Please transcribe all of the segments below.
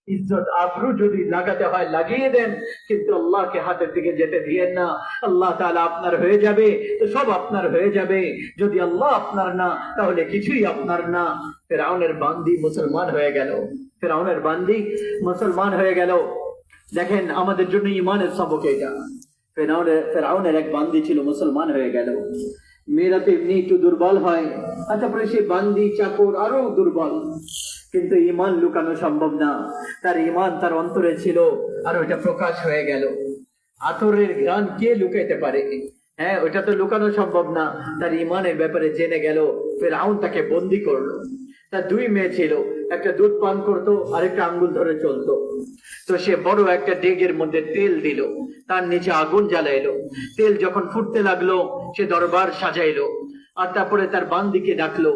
ইজ্জত আবরু যদি লাগাতে হয় লাগিয়ে দেন, কিন্তু আল্লাহকে হাতের দিকে যেতে দিয়েন না। আল্লাহ তাআলা আপনার হয়ে যাবে তো সব আপনার হয়ে যাবে, যদি আল্লাহ আপনার না তাহলে কিছুই আপনার না। ফেরাউনের বান্দি মুসলমান হয়ে গেল, ফেরাউনের বান্দি মুসলমান হয়ে গেল। দেখেন আমাদের জন্য ইমানের সবক এটা। ফেরাউনের এক বান্দি ছিল, মুসলমান হয়ে গেল। মেয়েরা তো এমনি একটু দুর্বল হয়, আর তারপরে সে বান্দি চাকর আরো দুর্বল, কিন্তু ইমান লুকানো সম্ভব না। তার ইমান তার অন্তরে ছিল, আর ওইটা প্রকাশ হয়ে গেল। আতরের ঘ্রাণ কে লুকাইতে পারে? হ্যাঁ, ওইটা তো লুকানো সম্ভব না। তার ইমানের ব্যাপারে জেনে গেল, ফেরাউন তাকে বন্দি করলো। তার দুই মেয়ে ছিল, একটা দুধ পান করতো, আরেকটা আঙ্গুল ধরে চলতো। তো সে বড় একটা ডেগের মধ্যে তেল দিল, তার নিচে আগুন জ্বালাইলো। তেল যখন ফুটতে লাগলো, সে দরবার সাজাইলো, আর তারপরে তার বান্দিকে ডাকলো,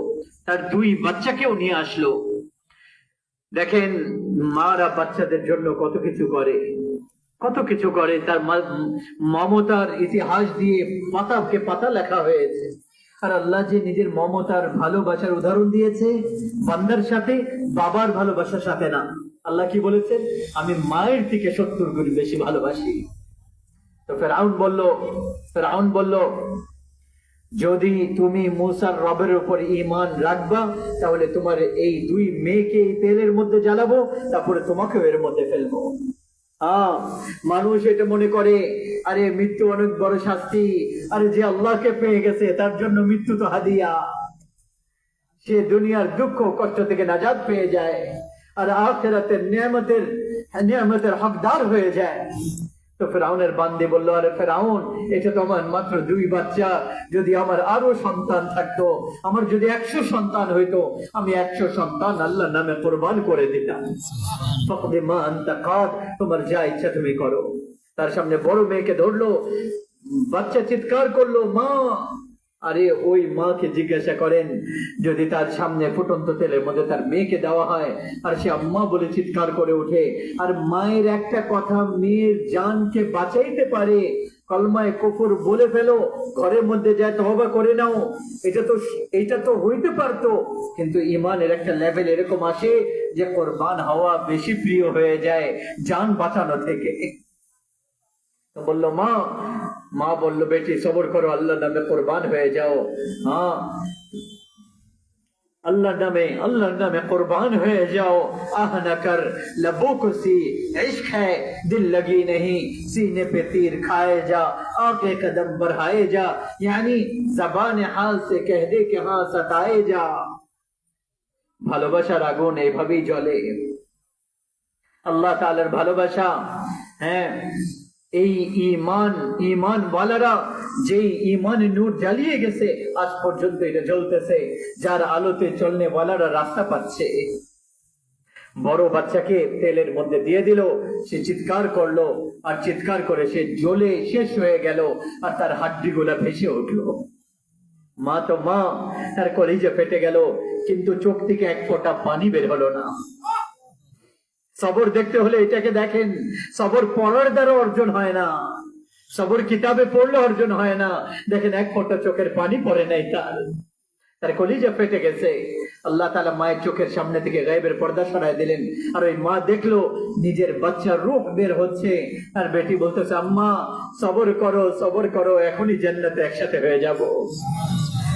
তার দুই বাচ্চাকেও নিয়ে আসলো। দেখেন মারা বাচ্চাদের জন্য কত কিছু করে, কত কিছু করে। তার মমতার ইতিহাস দিয়ে পাতাকে পাতা লেখা হয়েছে। আর আল্লাহ যে নিজের মমতার ভালোবাসার উদাহরণ দিয়েছে বান্দার সাথে, বাবার ভালোবাসার সাথে না। আল্লাহ কি বলেছেন? আমি মায়ের থেকে 70 গুণ বেশি ভালোবাসি। তো ফেরাউন বলল যদি তুমি মুসার রবের উপর ঈমান রাখবা, তাহলে তোমার এই দুই মেয়েকে এই তেলের মধ্যে জ্বালাবো, তারপরে তোমাকেও এর মধ্যে ফেলবো। মানুষ এটা মনে করে আরে মৃত্যু অনেক বড় শাস্তি, আরে যে আল্লাহকে পেয়ে গেছে তার জন্য মৃত্যু তো হাদিয়া, সে দুনিয়ার দুঃখ কষ্ট থেকে নাজাত পেয়ে যায়, আর আখিরাতের নিয়ামতের হকদার হয়ে যায়। তো ফেরাউনের বান্দি বলল, আরে ফেরাউন, এটা তো আমার মাত্র দুই বাচ্চা, যদি আমার আরো সন্তান থাকতো, আমার যদি 100 সন্তান হইতো, আমি 100 সন্তান আল্লাহর নামে কুরবান করে দিতাম। ফাকদি মা আনতা কাদ, তোমার যা ইচ্ছা তুমি করো। তার সামনে বড় মেয়েকে ধরলো, বাচ্চা চিৎকার করলো মা। আরে ওই মাকে জিজ্ঞাসা করেন, যদি তার সামনে ফুটন্ত তেলের মধ্যে তার মেয়েকে দেওয়া হয়, আর সে আম্মা বলে চিৎকার করে ওঠে, আর মায়ের একটা কথা মেয়ের জানকে বাঁচাইতে পারে, কলমায়ে কুফর বলে ফেলো, ঘরের মধ্যে যায় তওবা করে নাও, এটা তো হইতে পারতো। কিন্তু ইমানের একটা লেভেল এরকম আসে যে কোরবান হওয়া বেশি প্রিয় হয়ে যায় জান বাঁচানো থেকে। তো বললো মা বললো বেটি সবর করো, আল্লাহর নামে কোরবান হয়ে যাও। আল্লাহর নামে কোরবান হয়ে যাও। আহ না কর লবों को सी इश्क है, दिल लगी नहीं सीने पे तीर खाए जा, आगे कदम बढ़ाए जा, यानी जबान हाल से कह दे कि हाँ सताए जा। ভালোবাসার আগুন এইভাবেই জ্বলে। আল্লাহ তাআলার ভালোবাসা, হ্যাঁ, এই ঈমান ওয়ালারা যেই ঈমান নূর জ্বালিয়ে গেছে আজ পর্যন্ত এটা জ্বলতেছে, যার আলোতে চলনে ওয়ালারা রাস্তা পাচ্ছে। বড় বাচ্চাকে তেলের মধ্যে দিয়ে দিল, সে চিৎকার করলো, আর চিৎকার করে সে জ্বলে শেষ হয়ে গেল, আর তার হাড্ডিগুলা ভেসে উঠলো। মা তার কলিজা ফেটে গেল, কিন্তু চোখ থেকে এক ফোঁটা পানি বের হলো না। সবর দেখতে হলে এটাকে দেখেন, সবর পড়ার দ্বারা অর্জন হয় না, সবর কিতাবে পড়লে অর্জন হয় না। দেখেন এক ফোঁটা চোখের পানি পড়ে নাই, তার কলিজা ফেটে গেছে। আল্লাহ তাআলা মায়ের চোখের সামনে থেকে গায়েবের পর্দা সরায় দিলেন, আর ওই মা দেখলো নিজের বাচ্চার রূহ বের হচ্ছে, আর বেটি বলতেছে আম্মা সবর করো, এখনই জান্নাতে একসাথে হয়ে যাব।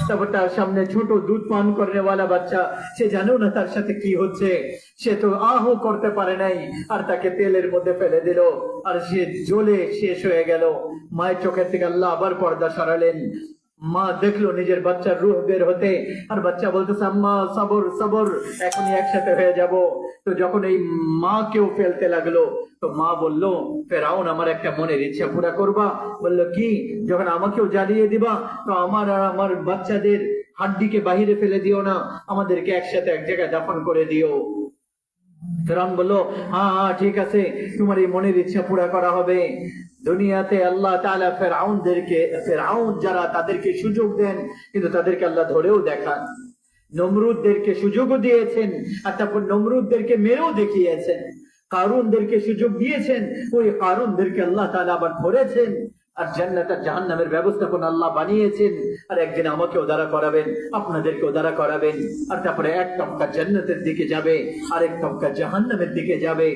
তারপর তার সামনে ছোট দুধ পান করেওয়ালা বাচ্চা, সে জানেও না তার সাথে কি হচ্ছে, সে তো আহ করতে পারে নাই, আর তাকে তেলের মধ্যে ফেলে দিল, আর সে জ্বলে শেষ হয়ে গেল। মায়ের চোখের থেকে আল্লাহ আবার পর্দা সরালেন। মা দেখলো নিজের বাচ্চার রূহ বের হতে, আর বাচ্চা বলতেছে আম্মা সবর, এখনই একসাথে হয়ে যাব। তো যখন এই মা কেউ ফেলতে লাগলো, তো মা বলল, ফেরাউন আমার একটা মনের ইচ্ছা পুরা করবা? বললো কি? যখন আমাকেও জ্বালিয়ে দিবা, তো আমার আর আমার বাচ্চাদের হাড্ডিকে বাহিরে ফেলে দিও না, আমাদেরকে একসাথে এক জায়গায় দাফন করে দিও। ফেরাউন বলল, হ্যাঁ ঠিক আছে, তোমার এই মনের ইচ্ছা পুরা করা হবে। দুনিয়াতে আল্লাহ তাআলা ফেরাউন যারা তাদেরকে সুযোগ দেন, কিন্তু তাদেরকে আল্লাহ ধরেও দেখান। নমরুদদেরকে সুযোগও দিয়েছেন, আর তারপর নমরুদদেরকে মেরেও দেখিয়েছেন। কারুনদেরকে সুযোগ দিয়েছেন, ওই কারুনদেরকে আল্লাহ তাআলা আবার ধরেছেন। আর জান্নাত আর জাহান্নামের ব্যবস্থাপনা আল্লাহ বানিয়েছেন। আর একদিন আমাকেও দাঁড়া করাবেন, আপনাদেরকেও দাঁড়া করাবেন, আর তারপরে এক টপকা জান্নাতের দিকে যাবে, আরেক টপকা জাহান্নামের দিকে যাবে।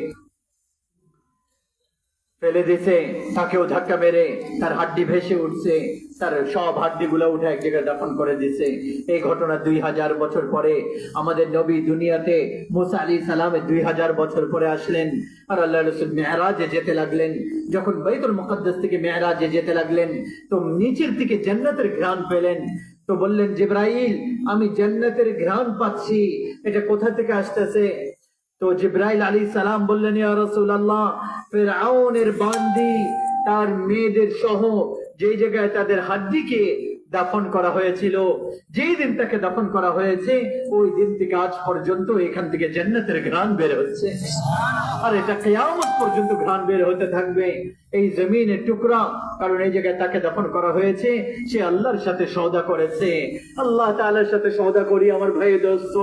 ফেলে দিছে, তাকেও ধাক্কা মেরে তার হাড্ডি ভেসে উঠছে, তার সব হাড্ডি গুলা উঠে এক জায়গায় দাফন করে দিছে। এই ঘটনা 2000 বছর পরে আমাদের নবী দুনিয়াতে, মুসা আলাইহিস সালামের 2000 বছর পরে আসলেন। আর আল্লাহ রাসূল মেরাজে যেতে লাগলেন। যখন বাইতুল মুকাদ্দাস থেকে মেরাজে যেতে লাগলেন, তো নিচের দিকে জান্নাতের ঘ্রাণ পেলেন। তো বললেন, জিবরাইল, আমি জান্নাতের ঘ্রাণ পাচ্ছি, এটা কোথা থেকে আসতেছে? তো জিবরাইল আলাইহিস সালাম বললেন, ইয়া রাসূলুল্লাহ, ফিরআউনের বান্দি তার মেয়েদের সহ যে জায়গায় তাদের হাড্ডিকে দাফন করা হয়েছিল, যেই দিন তাকে দাফন করা হয়েছে, ওই দিন থেকে আজ পর্যন্ত এখান থেকে জান্নাতের ঘ্রাণ বের হচ্ছে। আর এটা কিয়ামত পর্যন্ত ঘ্রাণ বের হতে থাকবে। এই জমিনের টুকরা, কারণ এই জায়গায় তাকে দাফন করা হয়েছে, সে আল্লাহর সাথে সওদা করেছে। আল্লাহ তাআলার সাথে সওদা করি আমার ভাই দোস্ত,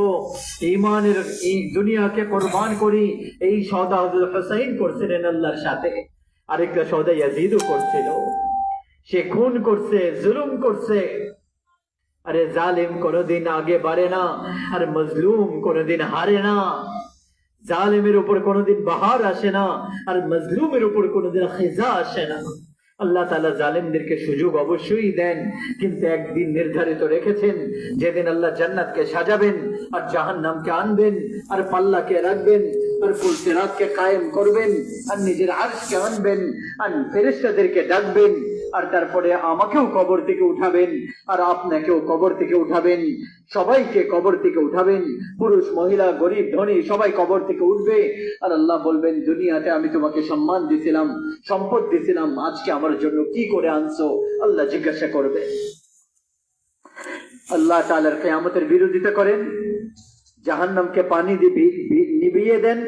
ঈমানের এই দুনিয়াকে কুরবান করি। এই সওদা হযরত হুসাইন করছিলেন আল্লাহর সাথে। আরেকটা সওদা ইয়াজিদও করছিল। সে খুন করছে, জুলুম করছে। আরে জালিম কোনদিন আগে বাড়ে না, আর মজলুম কোনদিন হারে না। জালিমের উপর কোনদিন বাহার আসে না, আর মজলুমের উপর কোনদিন খিজা আসে না। আল্লাহ তাআলা জালিমদেরকে সুযোগ অবশ্যই দেন, কিন্তু একদিন নির্ধারিত রেখেছেন, যেদিন আল্লাহ জান্নাতকে সাজাবেন আর জাহান্নামকে আনবেন, আর পাল্লাকে রাখবেন, আর ফুলসিরাতকে কায়েম করবেন, আর নিজের আরশকে আনবেন, আর ফেরেশতাদেরকে ডাকবেন, আর তারপরে আমাকেও কবর থেকে উঠাবেন, আর আপনাকেও কবর থেকে উঠাবেন, সবাইকে কবর থেকে উঠাবেন। পুরুষ, মহিলা, গরিব, ধনী সবাই কবর থেকে উঠবে। আর আল্লাহ বলবেন, দুনিয়াতে আমি তোমাকে সম্মান দিয়েছিলাম, সম্পদ দিয়েছিলাম, আজকে আমার জন্য কি করে আনছো? আল্লাহ জিজ্ঞাসা করবে। আল্লাহ তাআলার কিয়ামতের বিরোধিতা করেন, জাহান্নামকে পানি দিয়ে নিভিয়ে দেন,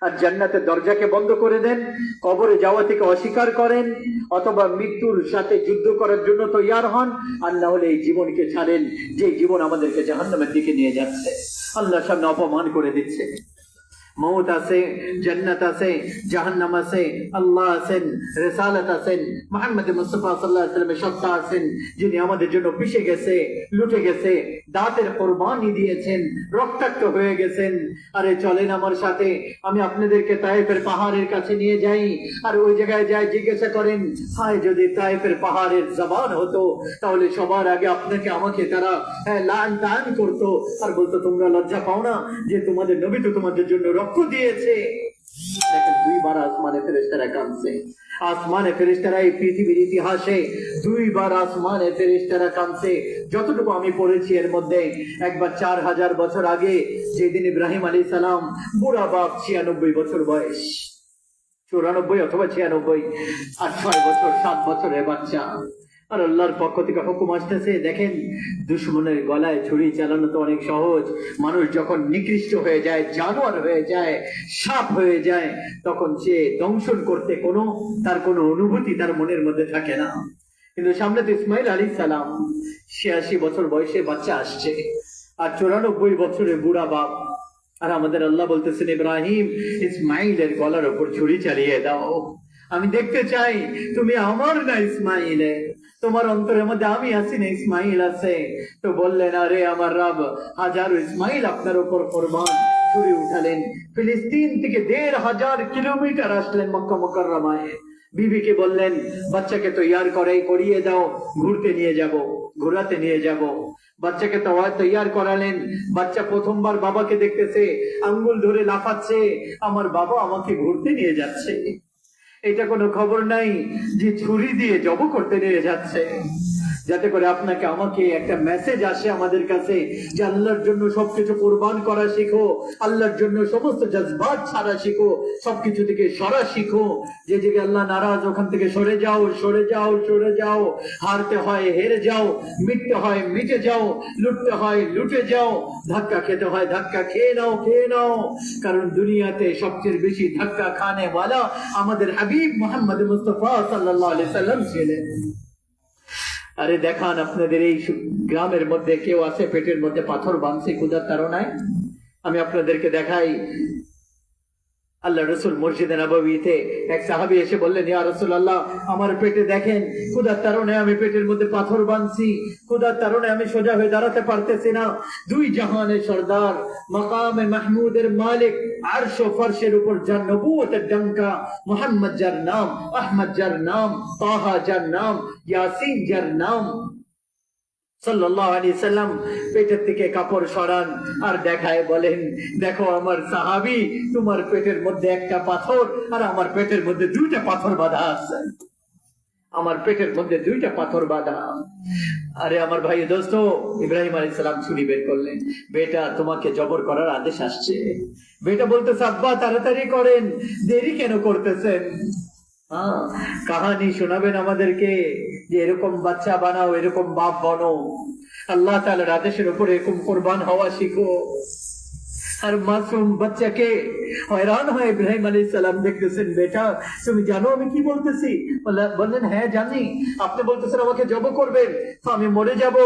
আর জান্নাতের দরজাকে বন্ধ করে দেন, কবরে যাওয়া থেকে অস্বীকার করেন, অথবা মৃত্যুর সাথে যুদ্ধ করার জন্য তৈয়ার হন, আর না হলে এই জীবনকে ছাড়েন, যে জীবন আমাদেরকে জাহান্নামের দিকে নিয়ে যাচ্ছে, আল্লাহর সামনে অপমান করে দিচ্ছে। মউত আছে, জান্নাত আছে, জাহান্নাম আছে, আল্লাহ আছেন, রিসালাত আছেন, মুহাম্মদ মুস্তাফা সাল্লাল্লাহু আলাইহি ওয়াসাল্লামের সত্তা আছেন, যিনি আমাদের জন্য পিষে গেছে, লুটে গেছে, দাঁতের কুরবানি দিয়েছেন, রক্তাক্ত হয়ে গেছেন। আরে চলেন আমার সাথে, আমি আপনাদেরকে তায়েফের পাহাড়ের কাছে নিয়ে যাই, আর ওই জায়গায় যাই জিজ্ঞাসা করেন, হায় যদি তায়েফের পাহাড়ের জবান হতো, তাহলে সবার আগে আপনাকে আমাকে তারা লান তান করতো, আর বলতো, তোমরা লজ্জা পাও না যে তোমাদের নবী তো তোমাদের জন্য রক্ত দিয়েছে? দেখেন, 2 বার আসমানে ফেরেশতারা কাঁদছে। আসমানে ফেরেশতারা এই পৃথিবীর ইতিহাসে 2 বার আসমানে ফেরেশতারা কাঁদছে। যতটুকু আমি পড়েছি এর মধ্যে, একবার 4000 বছর আগে, যেদিন ইব্রাহিম আলাইহিস সালাম, বুড়া বাপ, 96 বছর বয়স, 94 অথবা 96, আর 6 বছর 7 বছরের বাচ্চা। আর আল্লাহর পক্ষ থেকে হুকুম আসতেছে, দেখেন, দুশমনের গলায় ছুরি চালানো তো অনেক সহজ। মানুষ যখন নিকৃষ্ট হয়ে যায়, জানোয়ার হয়ে যায়, সাপ হয়ে যায়, তখন সে দংশন করতে তার কোনো অনুভূতি তার মনের মধ্যে থাকে না। কিন্তু সামনে তো ইসমাইল আলাইহিস সালাম, 86 বছর বয়সে বাচ্চা আসছে, আর 94 বছরের বুড়া বাপ। আর আমাদের আল্লাহ বলতেছেন, ইব্রাহিম, ইসমাইলের গলার উপর ছুরি চালিয়ে দাও। আমি দেখতে চাই তুমি আমার না ইসমাইলের, তোমার অন্তরের মধ্যে আমি আছি না ইসমাইল আছে। তো বললেন, আরে আমার রব, হাজারো ইসমাইল আপনার উপর কুরবান। ছুরি উঠালেন, ফিলিস্তিন থেকে 1500 কিলোমিটার আসলেন মক্কা মুকাররমায়। বিবিকে বললেন, বাচ্চাকে তৈয়ার করিয়ে দাও, ঘুরতে নিয়ে যাব, ঘোরাতে নিয়ে যাব। বাচ্চাকে তৈয়ার করালেন। বাচ্চা প্রথমবার বাবাকে দেখতেছে, আঙ্গুল ধরে লাফাচ্ছে, আমার বাবা আমাকে ঘুরতে নিয়ে যাচ্ছে। এটা কোনো খবর নাই যে ছুরি দিয়ে জব করতে নিয়ে যাচ্ছে। যাতে করে আপনাকে আমাকে একটা মেসেজ আসে আমাদের কাছে, যে আল্লাহর জন্য সবকিছু কুরবান করা শিখো, আল্লাহর জন্য সমস্ত জজবাত ছাড়া শিখো, সবকিছু থেকে সরা শিখো। যে জায়গায় আল্লাহ নারাজ, ওখান থেকে সরে যাও, সরে যাও, সরে যাও। হারতে হয় হেরে যাও, মিটতে হয় মিটে যাও, লুটতে হয় লুটে যাও, ধাক্কা খেতে হয় ধাক্কা খেয়ে নাও, খেয়ে নাও। কারণ দুনিয়াতে সবচেয়ে বেশি ধাক্কা খানে ওয়ালা আমাদের হাবিব মুহাম্মদ মুস্তাফা সাল্লাল্লাহু আলাইহি সাল্লাম ছিলেন। আরে দেখান, আপনাদের এই গ্রামের মধ্যে কেউ আছে পেটের মধ্যে পাথর বাঁধছে ক্ষুধার তাড়নায়? আমি আপনাদেরকে দেখাই, আল্লাহ রসুল মসজিদে নববীতে এক সাহাবী এসে বললেন, ইয়া রাসূলুল্লাহ, আমার পেটে দেখেন ক্ষুধার কারণে আমি পেটের মধ্যে পাথর বাঁধছি, ক্ষুধার কারণে আমি সোজা হয়ে দাঁড়াতে পারতেছি না। দুই জাহানের সর্দার, মাকামে মাহমুদের মালিক, আরশ ও ফরশের উপর যার নবুয়তের ডঙ্কা, মুহাম্মদ যার নাম, আহমদ যার নাম, তাহা যার নাম, ইয়াসিন যার নাম, সাল্লাল্লাহু আলাইহি সাল্লাম পেটের থেকে কাপড় সরান আর দেখায় বলেন, দেখো আমার সাহাবী, তোমার পেটের মধ্যে একটা পাথর আর আমার পেটের মধ্যে দুইটা পাথর বাঁধা আছে, আমার পেটের মধ্যে দুইটা পাথর বাঁধা। আরে আমার ভাই দোস্ত, ইব্রাহিম আলাইহিস সালাম ছুরি বের করলেন, বেটা তোমাকে জবর করার আদেশ আসছে। বেটা বলতেছে, আব্বা তাড়াতাড়ি করেন, দেরি কেন করতেছেন? কাহানি শোনাবেন আমাদেরকে যে এরকম বাচ্চা বানাও, এরকম বাপ বনো, আল্লাহ তাআলার আদেশের উপরে এরকম কোরবান হওয়া শিখো। আর মাসুম বাচ্চাকে হয়রান হয়ে ইব্রাহিম আলাইহিস সালাম দেখতেছেন, বেটা তুমি জানো আমি কি বলতেছি? বললেন, হ্যাঁ জানি। আপনি বলতেছেন আমাকে জব করবেন, তো আমি মরে যাব,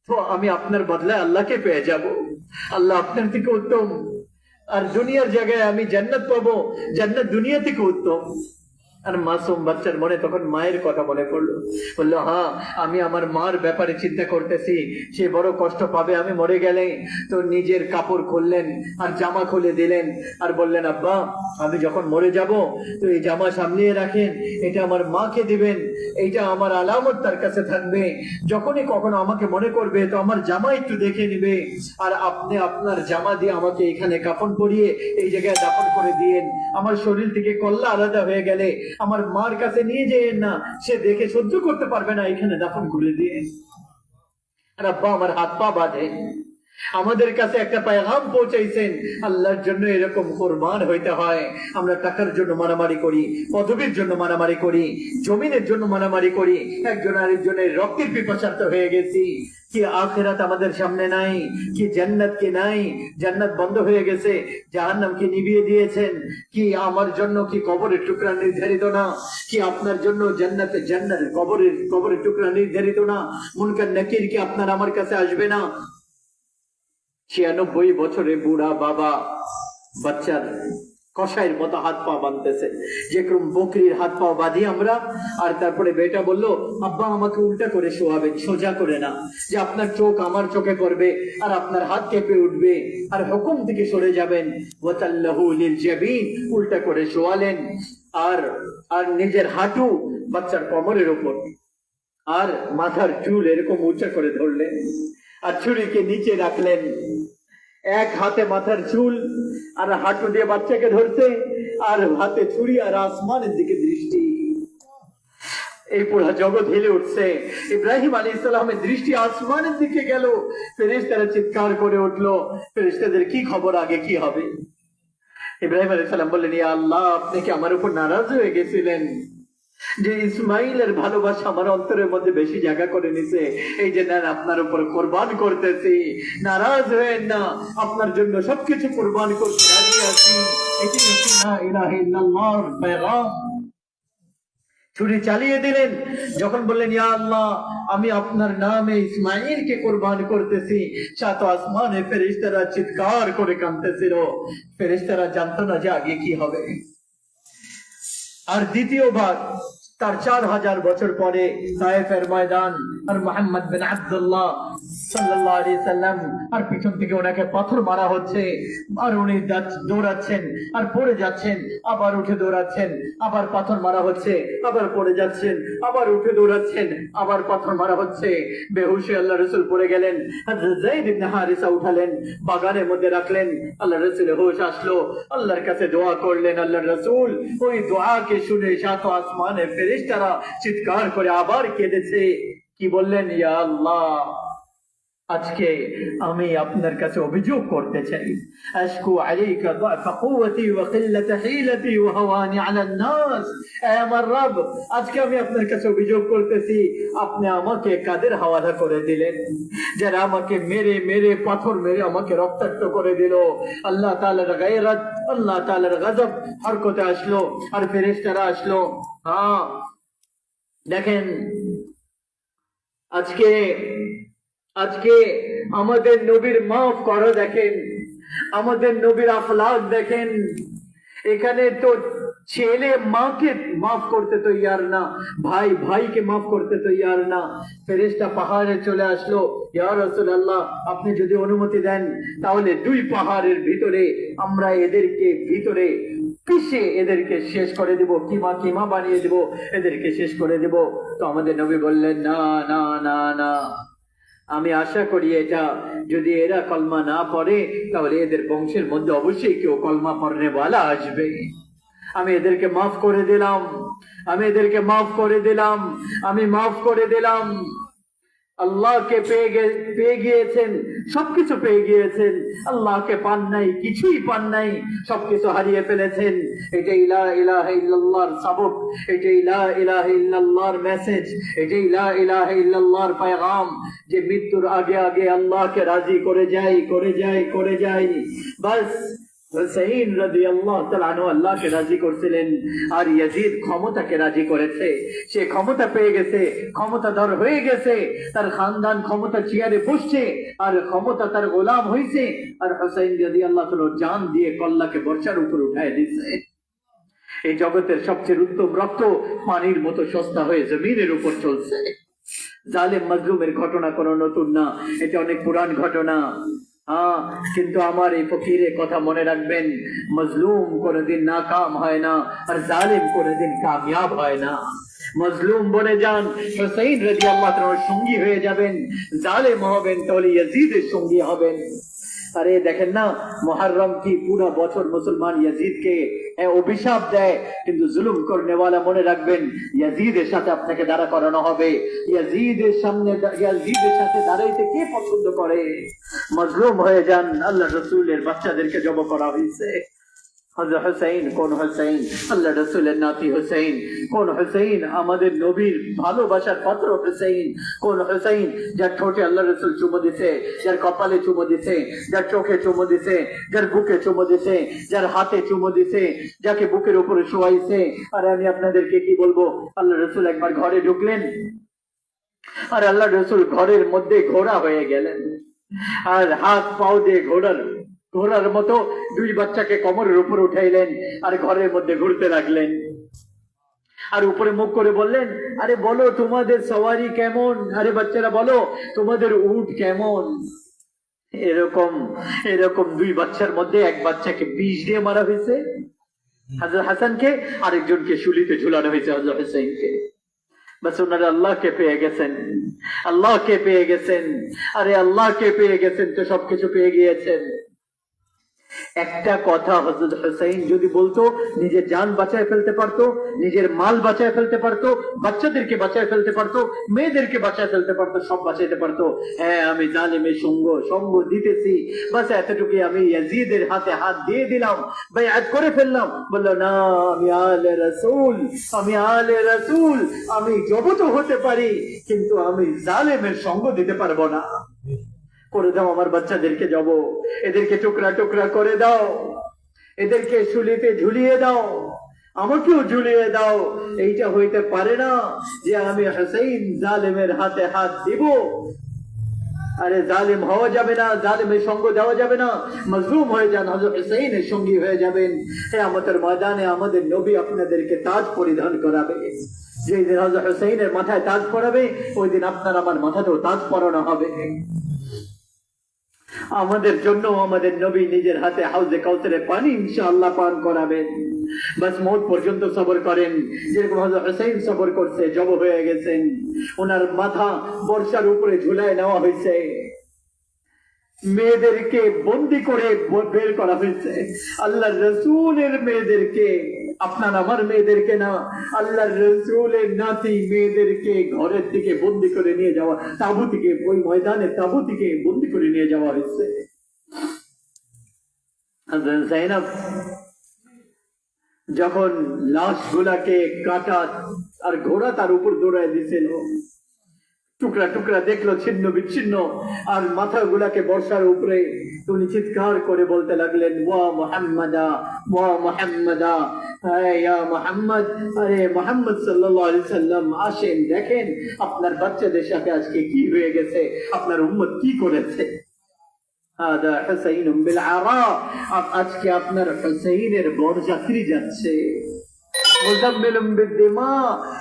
তো আমি আপনার বদলায় আল্লাহকে পেয়ে যাব, আল্লাহ আপনার থেকে উত্তম, আর দুনিয়ার জায়গায় আমি জান্নাত পাবো, জান্নাত দুনিয়া থেকে উত্তম। আর মাসুম বাচ্চার মনে তখন মায়ের কথা মনে পড়লো, বললো, হ্যাঁ আমি আমার মার ব্যাপারে চিন্তা করতেছি, সে বড় কষ্ট পাবে আমি মরে গেলে। তো নিজের কাপড় খুললেন আর জামা খুলে দিলেন আর বললেন, আব্বা আমি যখন মরে যাব তো এই জামা সামলিয়ে রাখেন, এটা আমার মাকে দিবেন, এইটা আমার আলামত তার কাছে থাকবে, যখনই কখনো আমাকে মনে করবে তো আমার জামা একটু দেখে নিবে, আর আপনি আপনার জামা দিয়ে আমাকে এখানে কাফন পরিয়ে এই জায়গায় দাফন করে দিয়েন, আমার শরীর থেকে কল্লা আলাদা হয়ে গেলে আমার মার কাছে নিয়ে যেয়েন না, সে দেখে সহ্য করতে পারবে না, এখানে দাফন করে দিয়ে। আর আব্বা আমার হাত পা বাঁধে, আমাদের কাছে একটা পেগাম পৌঁছাইছেন, আল্লাহর জন্য এরকম কোরবান হইতে হয়। আমরা টাকার জন্য মারামারি করি, পদবীর জন্য মারামারি করি, জমিনের জন্য মারামারি করি, একজন আরেকজনের রক্তের পিপাসার্থ হয়ে গেছি। কি আখিরাত আমাদের সামনে নাই? কি জান্নাত কি নাই? জান্নাত বন্ধ হয়ে গেছে, জাহান্নাম কি নিভিয়ে দিয়েছেন? কি আমার জন্য কি কবরের টুকরা নির্ধারিত না? কি আপনার জন্য জান্নাতে জান্নাত কবরের টুকরা নির্ধারিত না? মুনকার নাকির কি আপনার আমার কাছে আসবে না? 96 বছরে বুড়া বাবা বাচ্চার কষাইয়ের মতো হাত পা বাঁধতেছে, যেরকম বকরির হাত পা বাঁধি আমরা। আর তারপরে বেটা বলল, আব্বা আমাকে উল্টা করে শোয়াবেন, সোজা করে না, যে আপনার চোখ আমার চোখে পড়বে আর আপনার হাত কেঁপে উঠবে আর হুকুম থেকে সরে যাবেন। ওয়াতাল্লাহু লিল জাবিন, উল্টা করে শোয়ালেন আর আর নিজের হাঁটু বাচ্চার কোমরের উপর আর মাথার চুল এরকম উঁচা করে ধরলেন আর ছুরিকে নিচে রাখলেন। এক হাতে মাথার চুল আর হাঁটু দিয়ে বাচ্চাকে ধরতে, আর হাতে ছুরি আর আসমানের দিকে দৃষ্টি। এই পুরো জগৎ হেলে উঠছে। ইব্রাহিম আলাইহিস সালামের দৃষ্টি আসমানের দিকে গেল, ফেরেশতারা চিৎকার করে উঠলো। ফেরেশতাদের কি খবর, আগে কি হবে? ইব্রাহিম আলাইহিস সালাম বললেন, ইয়া আল্লাহ, আপনি কি আমার উপর নারাজ হয়ে গেছিলেন যে ইসমাইলের ভালোবাসা আমার অন্তরের মধ্যে বেশি জায়গা করে নিছে, এই যে না আপনার উপর কোরবান করতেছি, নারাজ হয়েন না, আপনার জন্য সবকিছু কোরবান করতে রাজি আছি। এটি হচ্ছে লা ইলাহা ইল্লাল্লাহর পেগাম। ছুরি চালিয়ে দিলেন, যখন বললেন, ইয়া আল্লাহ, আমি আপনার নামে ইসমাইলকে কোরবান করতেছি, সাত আসমানে ফেরেশতারা চিৎকার করে কাঁদতেছিল। ফেরেশতারা জানতো না যে আগে কি হবে। আর দ্বিতীয়বার তার 4000 বছর পরে তায়েফের ময়দান, আর মুহাম্মদ বিন আব্দুল্লাহ সাল্লাল্লাহু আলাইহি সাল্লাম আর পিছন থেকে ওনাকে পাথর মারা হচ্ছে, আর উনি দৌড়াচ্ছেন আর পড়ে যাচ্ছেন, আবার উঠে দৌড়াচ্ছেন, আবার পাথর মারা হচ্ছে, আবার পড়ে যাচ্ছেন, আবার উঠে দৌড়াচ্ছেন, আবার পাথর মারা হচ্ছে। বেহুশে আল্লাহ রাসূল পড়ে গেলেন। হযরত যায়েদ ইবনে হারিসা উঠালেন, বাগানের মধ্যে রাখলেন। আল্লাহ রাসূলের হোশ আসলো, আল্লাহর কাছে দোয়া করলেন। আল্লাহর রাসূল ওই দোয়াকে শুনে সাত আসমানে ফেরেশতারা চিৎকার করে আবার কেঁদেছে। কি বললেন? ইয়া আল্লাহ, আজকে আমি আপনার কাছে অভিযোগ করতে চাই। আশকু আলাইকা দাফা কুওয়াতি ওয়া কিল্লাতা হিলাতি ওয়া হাওয়ানি আলা নাস। হে আমার রব, আজকে আমি আপনার কাছে অভিযোগ করতেছি, আপনি আমাকে কাদের হাওয়ালা করে দিলেন, যারা আমাকে মেরে মেরে পাথর মেরে আমাকে রক্তাক্ত করে দিল। আল্লাহ তাআলার গায়রাত, আল্লাহ তাআলার গজব হরকতে আসলো, আর ফেরেশতারা আসলো। হ্যাঁ, দেখেন আজকে আমাদের নবীর মাফ করা দেখেন, আমাদের নবীর আখলাক দেখেন। এখানে তো ছেলে মাকে মাফ করতে তৈয়ার না, ভাই ভাইকে মাফ করতে তৈয়ার না। ফেরেশতা পাহাড়ে চলে আসলো, ইয়া রাসূলুল্লাহ আপনি যদি অনুমতি দেন তাহলে দুই পাহাড়ের ভিতরে আমরা এদেরকে ভিতরে পিষে এদেরকে শেষ করে দিব, কিমা কিমা বানিয়ে দিব, এদেরকে শেষ করে দিব। তো আমাদের নবী বললেন, না না না না, আমি আশা করি এটা যদি এরা কলমা না পড়ে তাহলে এদের বংশের মধ্যে অবশ্যই কেউ কলমা পড়নেওয়ালা আসবে। আমি এদেরকে মাফ করে দিলাম, আমি এদেরকে মাফ করে দিলাম, আমি মাফ করে দিলাম। আল্লাহকে পেয়ে গিয়েছেন, সবকিছু পেয়ে গিয়েছেন, আল্লাহকে পান নাই, কিছুই পান নাই, সবকিছু হারিয়ে ফেলেছেন। এটাই লা ইলাহা ইল্লাল্লাহর সবক, এটাই লা ইলাহা ইল্লাল্লাহর মেসেজ, এটাই লা ইলাহা ইল্লাল্লাহর পেগাম, যে মৃত্যুর আগে আগে আল্লাহকে রাজি করে যাই, করে যাই, করে যাই। বাস হুসাইন রাদিয়াল্লাহু তাআলা আনহু আল্লাহকে রাজি করছিলেন, আর ইয়াজিদ ক্ষমতাকে রাজি করেছে। সে ক্ষমতা পেয়ে গেছে, ক্ষমতাধর হয়ে গেছে, তার খানদান ক্ষমতা চেয়ারে বসছে, আর ক্ষমতা তার গোলাম হয়েছে। আর হুসাইন রাদিয়াল্লাহু তাআলা জান দিয়ে কল্লাকে বর্ষার উপর উঠায় দিয়েছে। এই জগতের সবচেয়ে উত্তম রক্ত পানির মতো সস্তা হয়ে জমিনের উপর চলছে। জালেম মাজলুমের ঘটনা কোনো নতুন না, এটা অনেক পুরান ঘটনা। কিন্তু আমার এই ফকিরের কথা মনে রাখবেন, মজলুম কোনদিন নাকাম হয় না, আর জালিম কোনদিন কামিয়াব হয় না। মজলুম বনে যান, হুসাইন রাদিয়াল্লাহু তাআলার সঙ্গী হয়ে যাবেন, জালেম হবেন তাহলে ইয়াজিদের সঙ্গী হবেন। আরে দেখেন না, মুহররম কি পুরো বছর মুসলমান ইয়াজিদকে অভিশাপ দেয়, কিন্তু জুলুম করনেওয়ালা মনে রাখবেন ইয়াজিদের সাথে আপনাকে দাঁড়া করানো হবে। ইয়াজিদের সামনে, ইয়াজিদের সাথে দাঁড়াইতে কে পছন্দ করে? মজলুম হয়ে যান। আল্লাহ রাসূলের বাচ্চাদেরকে জবাই করা হয়েছে। হযরত হুসাইন কোন হুসাইন? আল্লাহ রাসূলের নাতি হুসাইন। কোন হুসাইন? আমাদের নবীর ভালোবাসার পাত্র হুসাইন। কোন হুসাইন? যার ঠোঁটে আল্লাহ রাসূল চুমো দিছে, যার কপালে চুমো দিছে, যার চোখে চুমো দিছে, যার বুকে চুমো দিছে, যার হাতে চুমো দিছে, যাকে বুকের উপরে শোয়াইছে। আর আমি আপনাদেরকে কি বলবো, আল্লাহ রাসূল একবার ঘরে ঢুকলেন, আর আল্লাহ রাসূল ঘরের মধ্যে ঘোড়া হয়ে গেলেন, আর হাত পাও দিয়ে ঘোড়ার মতো দুই বাচ্চাকে কোমরের উপর উঠাইলেন, আর ঘরের মধ্যে ঘুরতে লাগলেন। আর উপরে মুখ করে বললেন, আরে বলো তোমাদের সওয়ারি কেমন? আরে বাচ্চারা বলো তোমাদের উট কেমন? এরকম এরকম দুই বাচ্চার মধ্যে এক বাচ্চাকে বিষ দিয়ে মারা হয়েছে হযরত হাসানকে, আরেকজনকে শুলিতে ঝুলানো হয়েছে হযরত হুসাইনকে। বাস ওনারা আল্লাহকে পেয়ে গেছেন, আল্লাহকে পেয়ে গেছেন। আরে আল্লাহকে পেয়ে গেছেন তো সবকিছু পেয়ে গিয়েছেন। একটা কথা হযরত হুসাইন যদি বলতো, নিজের জান বাঁচায় ফেলতে পারতো, নিজের মাল বাঁচায় ফেলতে পারতো, বাচ্চাদেরকে বাঁচায় ফেলতে পারতো, মেয়েদেরকে বাঁচায় ফেলতে পারতো, সব বাঁচাইতে পারতো। হ্যাঁ, আমি জালিমের সঙ্গ দিতেছি, বাস এতটুকুই, আমি ইয়াজিদের হাতে হাত দিয়ে দিলাম, বাইআত করে ফেললাম। বললো না, আমি আলে রাসূল, আমি আলে রাসূল, আমি জবত হতে পারি, কিন্তু আমি জালিমের সঙ্গ দিতে পারবো না। করে দাও আমার বাচ্চাদেরকে, যাব এদেরকে টুকরা টুকরা করে দাও, এদেরকে শুলিতে ঝুলিয়ে দাও, আমাকেও ঝুলিয়ে দাও। এইটা হইতে পারে না যে আমি হুসাইন জালেমের হাতে হাত দিব। আরে জালিম হওয়া যাবে না, জালিমের সঙ্গ দেওয়া যাবে না। মজলুম হয়ে যান, হযরত হুসাইনের সঙ্গী হয়ে যাবেন। কিয়ামতের ময়দানে আমাদের নবী আপনাদেরকে তাজ পরিধান করাবে। যেই দিন হযরত হুসাইনের মাথায় তাজ পরাবে, ওই দিন আপনার আমার মাথাতেও তাজ পরানো হবে। আমাদের জন্য আমাদের নবী নিজের হাতে হাউজে কাউসারের পানি ইনশাআল্লাহ পান করাবেন। বাস মওত পর্যন্ত সবর করেন, যেরকম হযরত হুসাইন সবর করছে, জব হয়ে গেছেন, ওনার মাথা বর্ষার উপরে ঝুলায় নেওয়া হয়েছে, মেয়েদেরকে বন্দি করে বের করা হয়েছে। আল্লাহর রাসূলের মেয়েদেরকে, আপনার আমার মেয়েদেরকে না, আল্লাহর রাসূলের নাতি মেয়েদেরকে ঘরের থেকে বন্দি করে নিয়ে যাওয়া, তাঁবু থেকে, ওই ময়দানে তাঁবু থেকে বন্দি করে নিয়ে যাওয়া হয়েছে। হযরত যায়েনব যখন লাশগুলাকে কাটা আর ঘোড়া তার উপর দৌড়ায় দিছিল, টুকরা টুকরা দেখলো, ছিন্ন বিচ্ছিন্ন, আর মাথাগুলাকে বর্ষার উপরে, উনি চিৎকার করে বলতে লাগলেন, ওয়া মুহাম্মাদা, ওয়া মুহাম্মাদা, ইয়া মুহাম্মদ, আরে মুহাম্মদ সাল্লাল্লাহু আলাইহি সাল্লাম, আসেন দেখেন আপনার বাচ্চাদের সাথে আজকে কি হয়ে গেছে, আপনার উম্মত কি করেছে। হাদা হুসাইনুম বিল আরা, আজকে আপনার হুসাইনের বরযাত্রী যাচ্ছে। মুজাম্মিলুম বিদ্দিমা,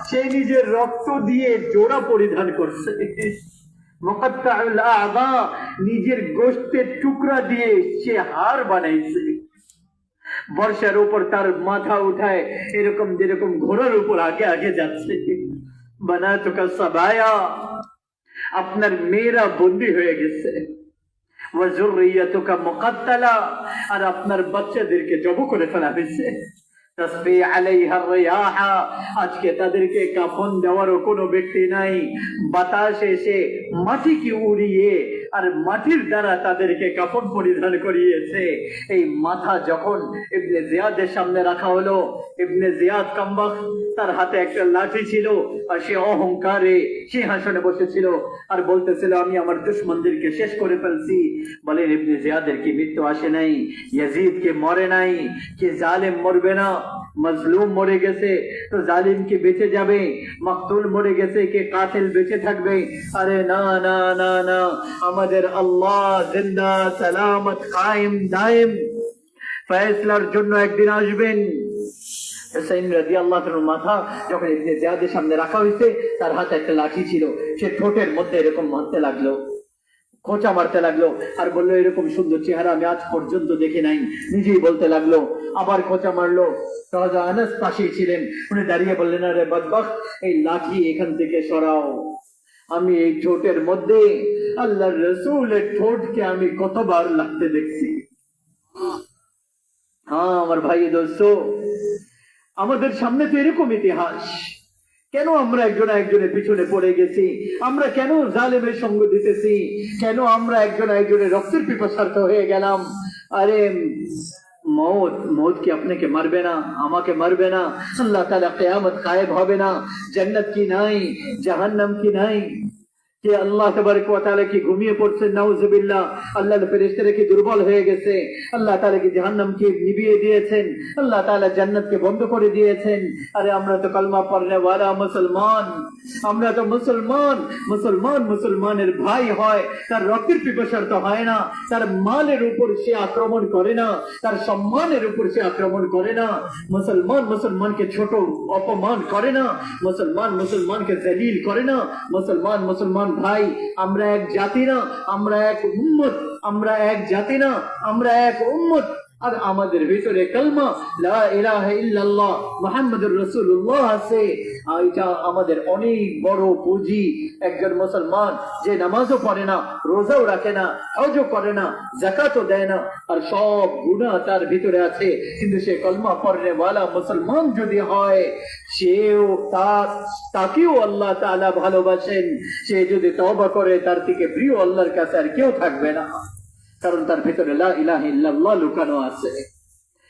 সে নিজের রক্ত দিয়ে জোড়া পরিধান করছে। মুকাত্তাউল আযা, নিজের গোশতের টুকরা দিয়ে সে হার বানাইছে। বর্ষার উপর তার মাথা উঠায়, এরকম যেরকম ঘোড়ার উপর আগে আগে যাচ্ছে। বানাতুকা সাবায়া, আপনার মেয়েরা বন্দী হয়ে গেছে। ওয়া যুররিয়াতুকা মুকাত্তালা, আর আপনার বাচ্চাদেরকে জব করে ফেলা হয়েছে। তাসফি আলাইহা রিয়াহা, আজকে তাদেরকে কাফন দেওয়ারও কোনো ব্যক্তি নাই। বাতাস এসে মাটিকে উড়িয়ে আর মাটির দ্বারা তাদেরকে কাফন পরিধান করিয়েছে। এই মাথা যখন ইবনে জিয়াদের সামনে রাখা হলো, ইবনে জিয়াদ কামবাখ, তার হাতে একটা লাঠি ছিল আর সে অহংকারে সিংহাসনে বসেছিল আর বলতেছিল আমি আমার দুশমনদেরকে শেষ করে ফেলছি। বলেন ইবনে জিয়াদের কি মৃত্যু আসে নাই? ইয়াজিদ কে মরে নাই? কি জালেম মরবে না? মজলুম মরে গেছে তো জালিম কি বেঁচে যাবে? মাকতুল মরে গেছে কে কাতিল বেঁচে থাকবে? আরে না না না না, আমাদের আল্লাহ জিন্দা সালামত কায়েম দায়েম ফয়সালার জন্য একদিন আসবেন। হুসাইন রাদিয়াল্লাহু তাআলার মাথা যখন ইবনে জিয়াদের সামনে রাখা হয়েছে, তার হাতে একটা লাঠি ছিল, সে ঠোঁটের মধ্যে এরকম মারতে লাগলো, খোঁচা মারতে লাগলো আর বললো এরকম সুন্দর চেহারা আমি আজ পর্যন্ত দেখি নাই। নিজেই বলতে লাগলো, আবার খোঁচা মারলো। রাজা আনাস পাশেই ছিলেন, উনি দাঁড়িয়ে বললেন আরে বদবখত, এই লাঠি এখান থেকে সরাও। আমি এই ঠোঁটের মধ্যে আল্লাহর রাসূলের ঠোঁটকে আমি কতবার লাগতে দেখছি। হ্যাঁ আমার ভাই দোস্ত, আমাদের সামনে তো এরকম ইতিহাস। কেন আমরা একজনের পিছনে পড়ে গেছি? আমরা কেন জালেমের সঙ্গ দিতেছি? কেন আমরা একজনের রক্তের পিপাসার্থ হয়ে গেলাম? আরে মৌত কি আপনাকে মারবে না? আমাকে মারবে না? আল্লাহ তাআলা কিয়ামত কায়েম হবে না? জান্নাত কি নাই? জাহান্নাম কি নাই? কে আল্লাহ তাবারক ওয়া তাআলা কি ঘুমিয়ে পড়ছেন? নাউজুবিল্লাহ। আল্লাহর ফেরেশতারা কি দুর্বল হয়ে গেছে? আল্লাহ তাআলা কি জাহান্নামকে নিভিয়ে দিয়েছেন? আল্লাহ তাআলা জান্নাতকে বন্ধ করে দিয়েছেন? আরে আমরা তো কালমা পড়নে ওয়ালা মুসলমান, আমরা তো মুসলমানের ভাই হয়, তার রক্তের পিপাসার তো হয় না, তার মালের উপর সে আক্রমণ করে না, তার সম্মানের উপর সে আক্রমণ করে না। মুসলমানকে ছোট অপমান করে না, মুসলমানকে জলিল করে না। মুসলমান ভাই, আমরা এক জাতি না, আমরা এক উম্মত, আমরা এক জাতি না, আমরা এক উম্মত। আর আমাদের ভিতরে কালমা লা ইলাহা ইল্লাল্লাহ মুহাম্মাদুর রাসূলুল্লাহ আছে। এটা আমাদের অনেক বড় পুঁজি। একজন মুসলমান যে নামাজও পড়ে না, রোজাও রাখে না, হজও করে না, যাকাতও দেয় না, আর সব গুনাহ তার ভিতরে আছে, কিন্তু সে কলমা পড়নে ওয়ালা মুসলমান যদি হয়, তাকেও আল্লাহ তাআলা ভালোবাসেন। সে যদি তওবা করে, তার থেকে প্রিয় আল্লাহর কাছে আর কেউ থাকবে না, কারণ তার ভিতরে লা ইলাহা ইল্লাল্লাহ লুকানো আছে।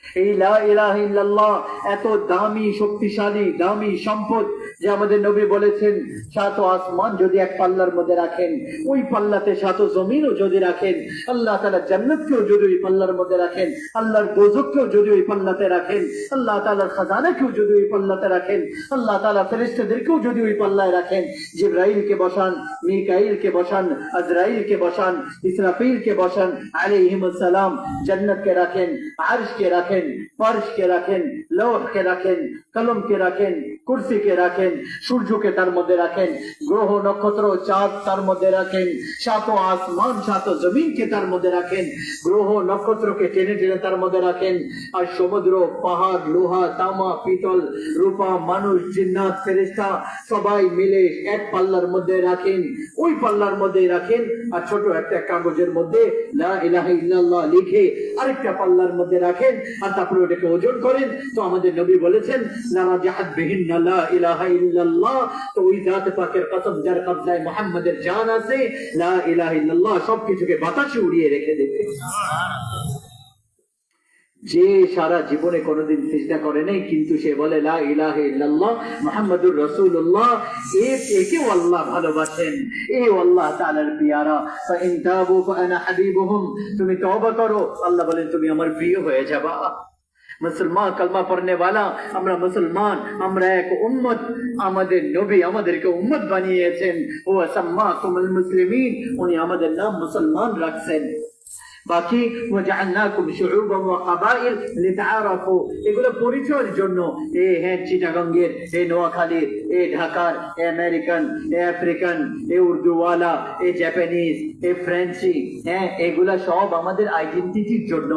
এই লা ইলাহা ইল্লাল্লাহ এত দামি, শক্তিশালী, দামি সম্পদ যে আমাদের নবী বলেছেন, সাত আসমান যদি এক পাল্লার মধ্যে রাখেন, ওই পাল্লাতে সাত জমিনও যদি রাখেন, আল্লাহ তাআলা জান্নাতকেও যদি ওই পাল্লার মধ্যে রাখেন, আল্লাহর দোজখকেও যদি ওই পাল্লাতে রাখেন, আল্লাহ তাআলার খাজানাকেও যদি ওই পাল্লাতে রাখেন, আল্লাহ তাআলা ফেরেশতাদেরকেও যদি ওই পাল্লায় রাখেন, জিবরাইলকে বসান, মিকাইলকে বসান, আজরাইলকে বসান, ইসরাফিলকে বসান আলাইহিমুস সালাম, জান্নাতকে রাখেন, আরশকে রাখেন, ফরশকে রাখেন, লৌহকে রাখেন, কলমকে রাখেন, কুরসিকে রাখেন, সূর্যকে তার মধ্যে রাখেন, গ্রহ নক্ষত্র চাঁদ তার মধ্যে রাখেন, সাত আসমান সাত জমিনকে তার মধ্যে রাখেন, গ্রহ নক্ষত্রকে টেনে টেনে তার মধ্যে রাখেন, আর সমুদ্র, পাহাড়, লোহা, তামা, পিতল, রূপা, মানুষ, জিন্নাত, ফেরেশতা সবাই মিলে এক পাল্লার মধ্যে রাখেন। ওই পাল্লার মধ্যে রাখেন আর ছোট একটা কাগজের মধ্যে লা ইলাহা ইল্লাল্লাহ লিখে আরেকটা পাল্লার মধ্যে রাখেন, আর তারপরে ওটাকে ওজন করেন। তো আমাদের নবী বলেছেন লা রাজাহাত বিহিন্না লা ইলাহা ইল্লাল্লাহ। তো ওই জাত পাকের কসম যার কবজায় মুহাম্মাদের জান আছে, লা ইলাহা ইল্লাল্লাহ সবকিছুকে বাতাসে উড়িয়ে রেখে দেবে। যে সারা জীবনে কোনোদিন সিজদা করে নাই, কিন্তু সে বলে লা ইলাহা ইল্লাল্লাহ মুহাম্মাদুর রাসূলুল্লাহ, একেও আল্লাহ ভালোবাসেন, এ আল্লাহ তাআলার পিয়ারা। ফাইন তাবু ফাআনা হাবিবুহুম, তুমি তওবা করো, আল্লাহ বলেন তুমি আমার প্রিয় হয়ে যাবা। মুসলমান, কালমা পড়নে ওয়ালা, আমরা মুসলমান, আমরা এক উম্মত। আমাদের নবী আমাদেরকে উম্মত বানিয়েছেন, ও সাম্মাকুমুল মুসলিমিন, উনি আমাদের নাম মুসলমান রাখছেন। বাকি ওয়াজআলনাকুম শুউবান ওয়া কাবাইল লিতাআরাফু, এগুলো পরিচয়ের জন্য। হ্যাঁ, চিটাগঙ্গের, নোয়াখালীর, ঢাকার, আমেরিকান, আফ্রিকান, উর্দুওয়ালা, জাপানিজ, ফ্রেঞ্চি, হ্যাঁ, এগুলা সব আমাদের আইডেন্টিটির জন্য,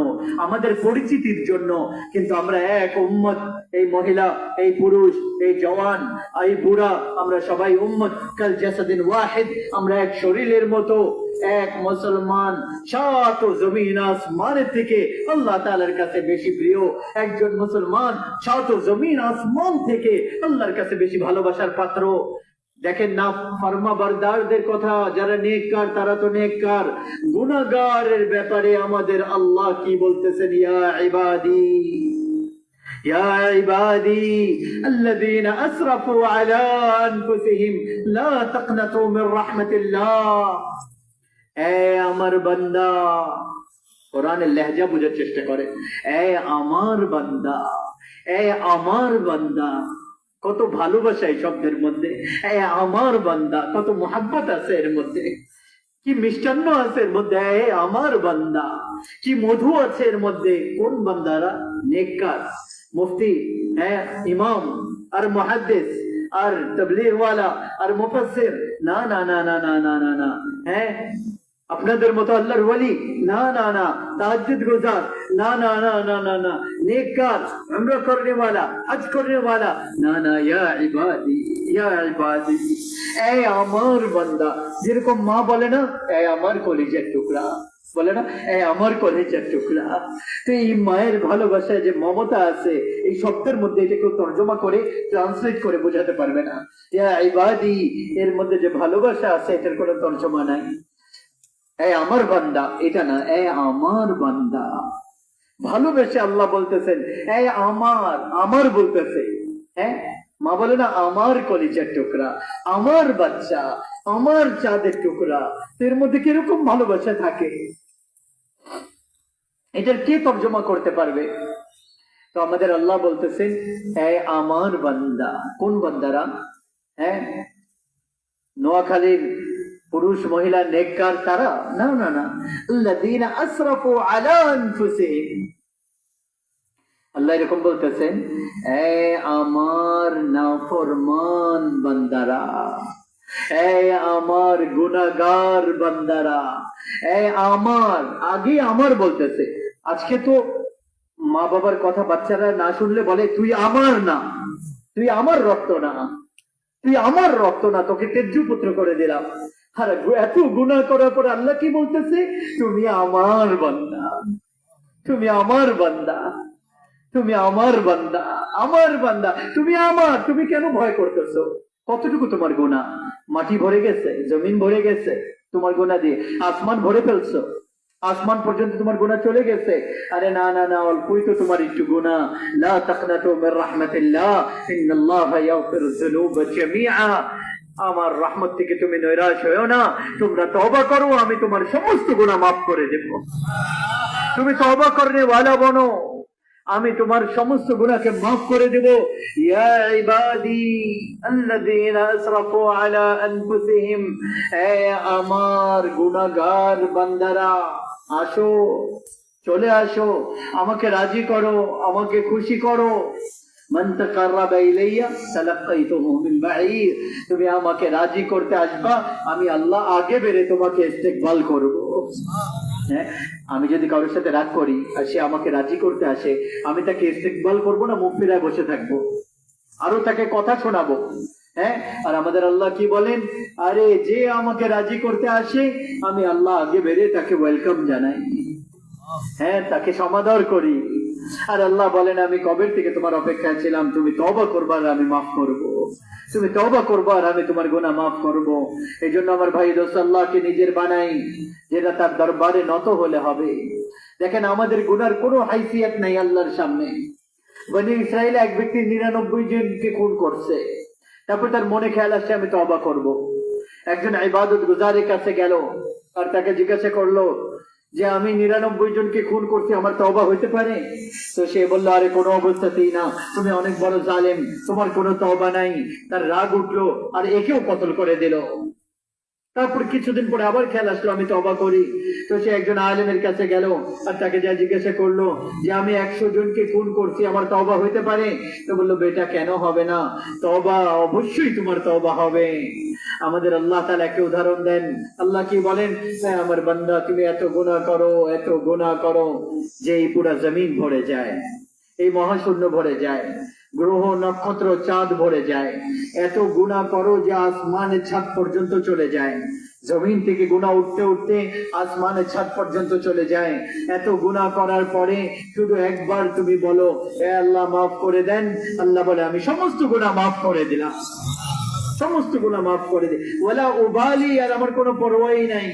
আমাদের পরিচিতির জন্য। কিন্তু আমরা এক উম্মত, এই মহিলা, এই পুরুষ, এই জওয়ান, এই বুড়া, আমরা সবাই উম্মত কাল জাসাদিন ওয়াহিদ, আমরা এক শরীরের মতো, এক মুসলমান। সাত জমিন আসমানের থেকে আল্লাহ তাআলার কাছে বেশি প্রিয় একজন মুসলমান, সাত জমিন আসমান থেকে আল্লাহর কাছে বেশি ভালোবাসার পাত্র। দেখেন না ফরমাবরদারদের কথা, যারা নেককার তারা তো নেককার, গুনাহগারের ব্যাপারে আমাদের আল্লাহ কি বলতেছেন? ইয়া ইবাদি يا عبادي الذين أسرفوا على أنفسهم لا تقنطوا من رحمة الله। এ আমার বান্দা, কোরআনের লেহজা বোঝার চেষ্টা করে। এ আমার বান্দা, এ আমার বান্দা, কত ভালোবাসা এই শব্দের মধ্যে। এ আমার বান্দা, কত মোহাব্বত আছে এর মধ্যে, কি মিষ্টান্ন আছে এর মধ্যে। এ আমার বান্দা, কি মধু আছে এর মধ্যে। কোন বান্দারা? নেককার, মুফতি, হ্যাঁ, ইমাম, আর মুহাদ্দিস, আর তাবলীগ ওয়ালা, আর মুফাসসির। না না না না না না না না, হ্যাঁ, আপনাদের মতো আল্লাহর ওয়ালি, না না না, তাহাজ্জুদ গুজার, না না না না না না, নেককার, উমরা করনে ওয়ালা, হজ করনে ওয়ালা, না না। ইয়া ইবাদি, ইয়া ইবাদি, এ আমার বান্দা। যেরকম মা বলে না, এ আমার কলিজার টুকরা, বলে না, এ আমার কলিজার টুকরা। তো এই মায়ের ভালোবাসায় যে মমতা আছে, এই শব্দের মধ্যে এটা কেউ তর্জমা করে, ট্রান্সলেট করে বোঝাতে পারবে না। ইয়া ইবাদি, এর মধ্যে যে ভালোবাসা আছে, এটার কোনো তর্জমা নাই। এ আমার বান্দা, এটা না, এ আমার বান্দা। ভালোবেসে আল্লাহ বলতেছেন এ আমার, আমার বলতেছে। হ্যাঁ, মা বলে না, আমার কলিজার টুকরা, আমার বাচ্চা, আমার চাঁদের টুকরা। এর মধ্যে কিরকম ভালোবাসা থাকে, এটার কে তর্জমা করতে পারবে? তো আমাদের আল্লাহ বলতেছেন এ আমার বান্দা। কোন বান্দারা? হ্যাঁ, নোয়াখালীর পুরুষ মহিলা নেককার তারা? না না না, আল্লাযীনা আসরাফু আলা আনফুসিহিম। আল্লাহ এরকম বলতেছেন এ আমার নাফরমান বান্দারা, এ আমার গুনাহগার বান্দারা, এ আমার। আগে আমার বলতেছে। আজকে তো মা বাবার কথা বাচ্চারা না শুনলে বলে তুই আমার না, তুই আমার রক্ত না, তুই আমার রক্ত না, তোকে তেজ্জু পুত্র করে দিলাম। আর এত গুনাহ করার পর আল্লাহ কি বলতেছে? তুমি আমার বান্দা, তুমি আমার বান্দা, তুমি আমার বান্দা, আমার বান্দা, তুমি আমার। তুমি কেন ভয় করতেছো? কতটুকু তোমার গুনাহ? মাটি ভরে গেছে, জমিন ভরে গেছে তোমার গুনাহ দিয়ে, আসমান ভরে ফেলছো, আসমান পর্যন্ত তোমার গুনাহ চলে গেছে। আরে না না না, অল্পই তো তোমার একটু গুনাহ। লা তাকনাতু মির রাহমাতিল্লাহ, ইন্নাল্লাহা ইয়াগফিরুয যুনুবা জামিআ। আমার রহমত থেকে তুমি নৈরাশ হয়ো না, তোমরা তওবা করো, আমি তোমার সমস্ত গুনাহ মাফ করে দেব। তুমি তওবা করনে ওয়ালা বনো, আমি তোমার সমস্ত গুনাহকে মাফ করে দেব। ইয়া ইবাদি আল্লাযীনা আসরাফু আলা আনফুসিহিম, হে আমার গুনাহগার বান্দারা, আসো, চলে আসো, আমাকে রাজি করো, আমাকে খুশি করো। মান তাকাররাবা ইলাইয়া তালাক্কাইতুহু মিন বাঈদ। তুমি আমাকে রাজি করতে আসবা, আমি আল্লাহ আগে বেরে তোমাকে ইস্তেকবাল করব। হ্যাঁ, আমি যদি কারোর সাথে রাগ করি আর সে আমাকে রাজি করতে আসে, আমি তাকে ইস্তেকবাল করব না, মুখ ফিরায় বসে থাকবো, আরো তাকে কথা শোনাবো। হ্যাঁ, আর আমাদের আল্লাহ কি বলেন? আরে যে আমাকে রাজি করতে আসে, আমি আল্লাহ আগে বেরে তাকে ওয়েলকাম জানাই, হ্যাঁ, তাকে সমাদর করি। আর আল্লাহ বলেন আমি কবে থেকে তোমার অপেক্ষায় ছিলাম, তুমি তওবা করবা আর আমি মাফ করব, তুমি তওবা করবা আর আমি তোমার গুনাহ মাফ করব। এই জন্য আমার ভাই দোস্ত, আল্লাহকে নিজের বানাই, যেটা তার দরবারে নত হলে হবে। দেখেন, আমাদের গুনার কোনো হাইসিয়ত নাই আল্লাহর সামনে। বনি ইসরায়েল এক ব্যক্তি 99 জনকে খুন করছে, তারপর তার মনে খেয়াল আসছে আমি তওবা করব। একজন ইবাদত গুজারের কাছে গেল আর তাকে জিজ্ঞাসা করলো যে আমি 99 জনকে খুন করছি, আমার তওবা হইতে পারে? তো সে বললো আরে কোনো অবস্থাতেই না, তুমি অনেক বড় জালেম, তোমার কোনো তওবা নাই। তার রাগ উঠলো আর একেও কতল করে দিল। তারপর কিছুদিন পরে আবার খেয়াল আসলো আমি তওবা করি। তো সে একজন আলেমের কাছে গেল আর তাকে যা জিজ্ঞাসা করলো যে আমি 100 জনকে খুন করছি, আমার তওবা হইতে পারে? তো বললো বেটা কেন হবে না, তওবা অবশ্যই তোমার তওবা হবে। আমাদের আল্লাহ তাআলা একটা উদাহরণ দেন। আল্লাহ কি বলেন, আমার বান্দা তুমি এত গুনাহ করো, এত গুনাহ করো যে এই পুরা জমিন ভরে যায়, এই মহাশূন্য ভরে যায়, গ্রহ নক্ষত্র চাঁদ ভরে যায়। এত গুনাহ করো যে আসমানের ছাদ পর্যন্ত চলে যায়, জমিন থেকে গুনাহ উঠতে উঠতে আসমানের ছাদ পর্যন্ত চলে যায়। এত গুনাহ করার পরে শুধু একবার তুমি বলো এ আল্লাহ মাফ করে দেন, আল্লাহ বলে আমি সমস্ত গুনাহ মাফ করে দিলাম, সমস্ত গুনাহ মাফ করে দিই, ওয়ালা উবালি, আর আমার কোনো পরোয়াই নাই।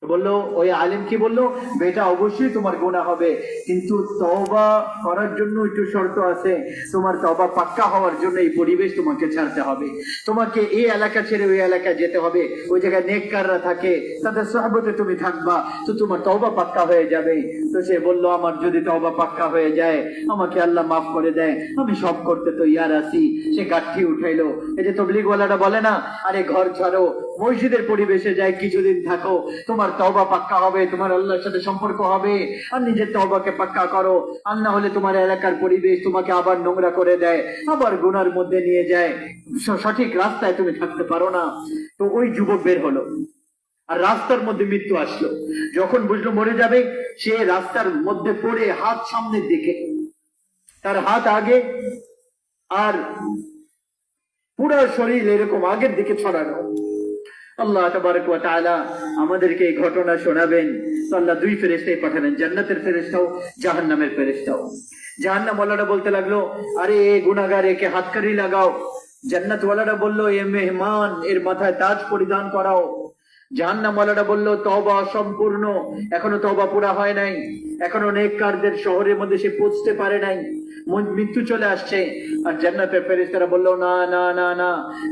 বললো ওই আলেম কি বললো, বেটা অবশ্যই তোমার গুনাহ হবে, কিন্তু তওবা করার জন্য একটু শর্ত আছে। তোমার তওবা পাক্কা হওয়ার জন্য এই পরিবেশ তোমাকে ছাড়তে হবে, তোমাকে এই এলাকা ছেড়ে ওই এলাকায় যেতে হবে, ওই জায়গায় নেককাররা থাকে, তাদের সোহবতে তুমি থাকবা, তো তোমার তওবা পাক্কা হয়ে যাবে। তো সে বললো আমার যদি তওবা পাক্কা হয়ে যায়, আমাকে আল্লাহ মাফ করে দেয়, আমি সব করতে তো ইয়ার আছি। সে গাঠি উঠাইলো। এই যে তবলিগ ওয়ালারা বলে না, আরে ঘর ছাড়ো, মসজিদের পরিবেশে যাই, কিছুদিন থাকো, তোমার তওবা পাক্কা হবে, তোমার আল্লাহর সাথে সম্পর্ক হবে। আর নিজের তওবাকে পাক্কা করো, আর না হলে তোমার এলাকার পরিবেশ তোমাকে আবার নোংরা করে দেয়, আবার গুনার মধ্যে নিয়ে যায়, সঠিক রাস্তায় তুমি থাকতে পারো না। তো ওই যুবক বের হলো, আর রাস্তার মধ্যে মৃত্যু আসলো। যখন বুঝলো মরে যাবে, সে রাস্তার মধ্যে পড়ে হাত সামনের দিকে, তার হাত আগে, আর পুরো শরীর এরকম আগের দিকে ছড়ানো। আল্লাহ তাবারক ওয়া তাআলা আমাদেরকে এই ঘটনা শোনাবেন। তো আল্লাহ দুই ফেরেশতা পাঠালেন, জান্নাতের ফেরেশতাও, জাহান্নামের ফেরেশতাও। জাহান্নাম ওয়ালারা বলতে লাগলো আরে এ গুনাহগার, একে হাতকড়ি লাগাও। জান্নাত ওয়ালারা বললো এ মেহমান, এর মাথায় তাজ পরিধান করাও। জাহান্নাম ওয়ালারা বললো তওবা সম্পূর্ণ, এখনো তওবা পুরা হয় নাই, এখনো নেককারদের শহরের মধ্যে সে পৌঁছতে পারে নাই, মৃত্যু চলে আসছে। আর জান্নাতের ফেরেশতারা বললো না না না না,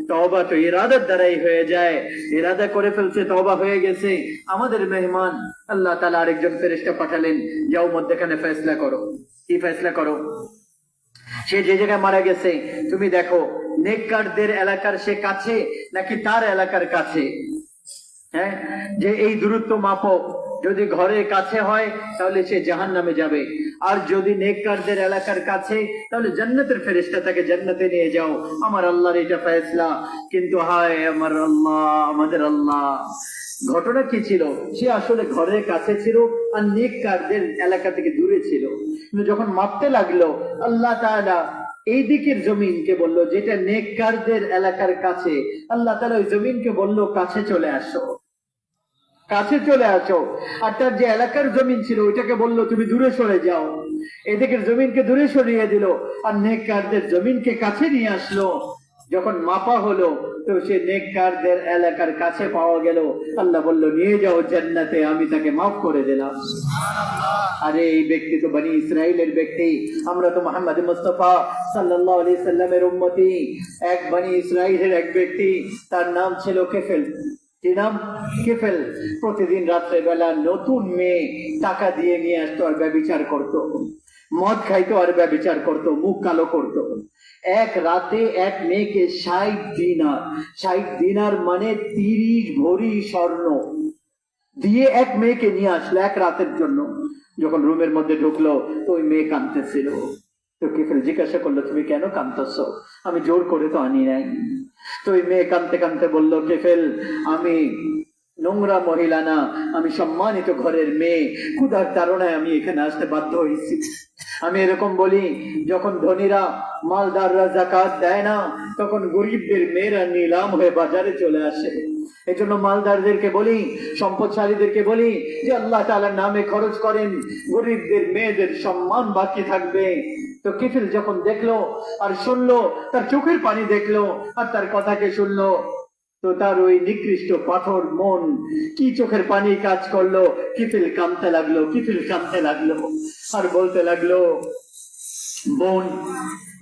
তওবা তো ইরাদার দ্বারাই হয়ে যায়, ইরাদা করে ফেলছে, তওবা হয়ে গেছে। আমাদের মেহমান। আল্লাহ তাআলা আরেকজন ফেরেশতা পাঠালেন, যাও মধ্যখানে ফয়সালা করো। কি ফয়সালা করো? সে যে জায়গায় মারা গেছে তুমি দেখো নেককারদের এলাকার সে কাছে নাকি তার এলাকার কাছে, হ্যাঁ, যে এই দূরত্ব মাপো। যদি ঘরের কাছে হয় তাহলে সে জাহান্নামে যাবে, আর যদি নেককারদের এলাকার কাছে তাহলে জান্নাতের ফেরেশতা তাকে জান্নাতে নিয়ে যাও। আমার আল্লাহর এটা ফয়সালা। কিন্তু হায় আমার আল্লাহ, আমাদের আল্লাহ, ঘটনা কি ছিল? সে আসলে ঘরের কাছে ছিল আর নেককারদের এলাকা থেকে দূরে ছিল। কিন্তু যখন মাপতে লাগলো, আল্লাহ তাআলা এই দিকের জমিনকে বললো যেটা নেককারদের এলাকার কাছে, আল্লাহ তাআলা ওই জমিনকে বললো কাছে চলে আসো, কাছে চলে আসো। আর তার যে এলাকার জমিন ছিল ওইটাকে বললো তুমি দূরে সরে যাও। এদিকের জমিনকে দূরে সরিয়ে দিল, আর নেককারদের জমিনকে কাছে নিয়ে আসলো। যখন মাপা হলো তো সে নেককারদের এলাকার কাছে পাওয়া গেল। আল্লাহ বলল নিয়ে যাও জান্নাতে, আমি তাকে মাফ করে দিলাম। আরে এই ব্যক্তি তো বনি ইসরাইলের ব্যক্তি, আমরা তো মুহাম্মদ মুস্তাফা সাল্লাল্লাহু আলাইহি সাল্লামের উম্মতি। এক বনি ইসরাইলের এক ব্যক্তি, তার নাম ছিল কেফেল। কি নাম? কেফেল। প্রতিদিন রাত্রে বেলা নতুন মেয়ে টাকা দিয়ে নিয়ে আসতো আর ব্যভিচার করতো, মদ খাইতো আর ব্যভিচার করতো, মুখ কালো করতো। এক রাতে এক মেয়েকে 60 দিনার, 60 দিনার মানে 30 ভরি স্বর্ণ দিয়ে এক মেয়েকে নিয়ে আসলো এক রাতের জন্য। যখন রুমের মধ্যে ঢুকলো তো ওই মেয়ে কাঁদতেছিল। তো কেফেল জিজ্ঞাসা করলো তুমি কেন কাঁদতেছো? আমি জোর করে তো আনি নাই। তো ওই মেয়ে কাঁদতে কাঁদতে বললো কেফেল আমি নোংরা মহিলা না, আমি সম্মানিত ঘরের মেয়ে, ক্ষুধার তাড়নায় আমি এখানে আসতে বাধ্য হয়েছি। আমি এরকম বলি যখন ধনীরা মালদাররা যাকাত দেয় না তখন গরিবদের মেয়েরা নিলাম হয়ে বাজারে চলে আসে। এই জন্য মালদারদেরকে বলি, সম্পদশালীদেরকে বলি যে আল্লাহ তাআলার নামে খরচ করেন, গরিবদের মেয়েদের সম্মান বাকি থাকবে। তো কিফিল যখন দেখলো আর শুনলো, তার চোখের পানি দেখলো আর তার কথাকে শুনলো, তো তার ওই নিকৃষ্ট পাথর মন কি চোখের পানি কাজ করলো। কিফিল কাঁদতে লাগলো, কিফিল কাঁদতে লাগলো আর বলতে লাগলো বোন,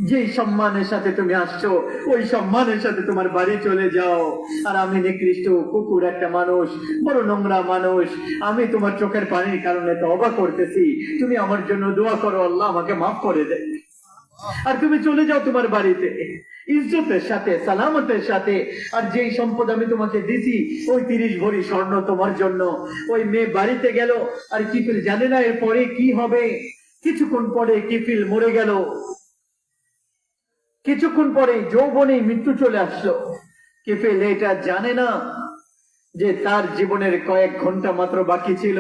যে সম্মানের সাথে তুমি আসছো ওই সম্মানের সাথে তোমার বাড়ি চলে যাও। আর আমি নিকৃষ্ট কুকুর একটা মানুষ, বড় নোংরা মানুষ, আমি তোমার চোখের পানির কারণে তওবা করতেছি, তুমি আমার জন্য দোয়া করো আল্লাহ আমাকে মাফ করে দেয়। আর তুমি চলে যাও তোমার বাড়িতে। ইজ্জতের সাথে, সালামতের সাথে। আর যেই সম্পদ আমি তোমাকে দিছি, ওই 30 ভরি স্বর্ণ তোমার জন্য। ওই মেয়ে বাড়িতে গেল, আর কিফিল জানে না এরপরে কি হবে। কিছুক্ষণ পরে কিফিল মরে গেল। কিছুক্ষণ পরে যৌবনে মৃত্যু চলে আসলো। কিফিল এটা জানে না যে তার জীবনের কয়েক ঘন্টা মাত্র বাকি ছিল।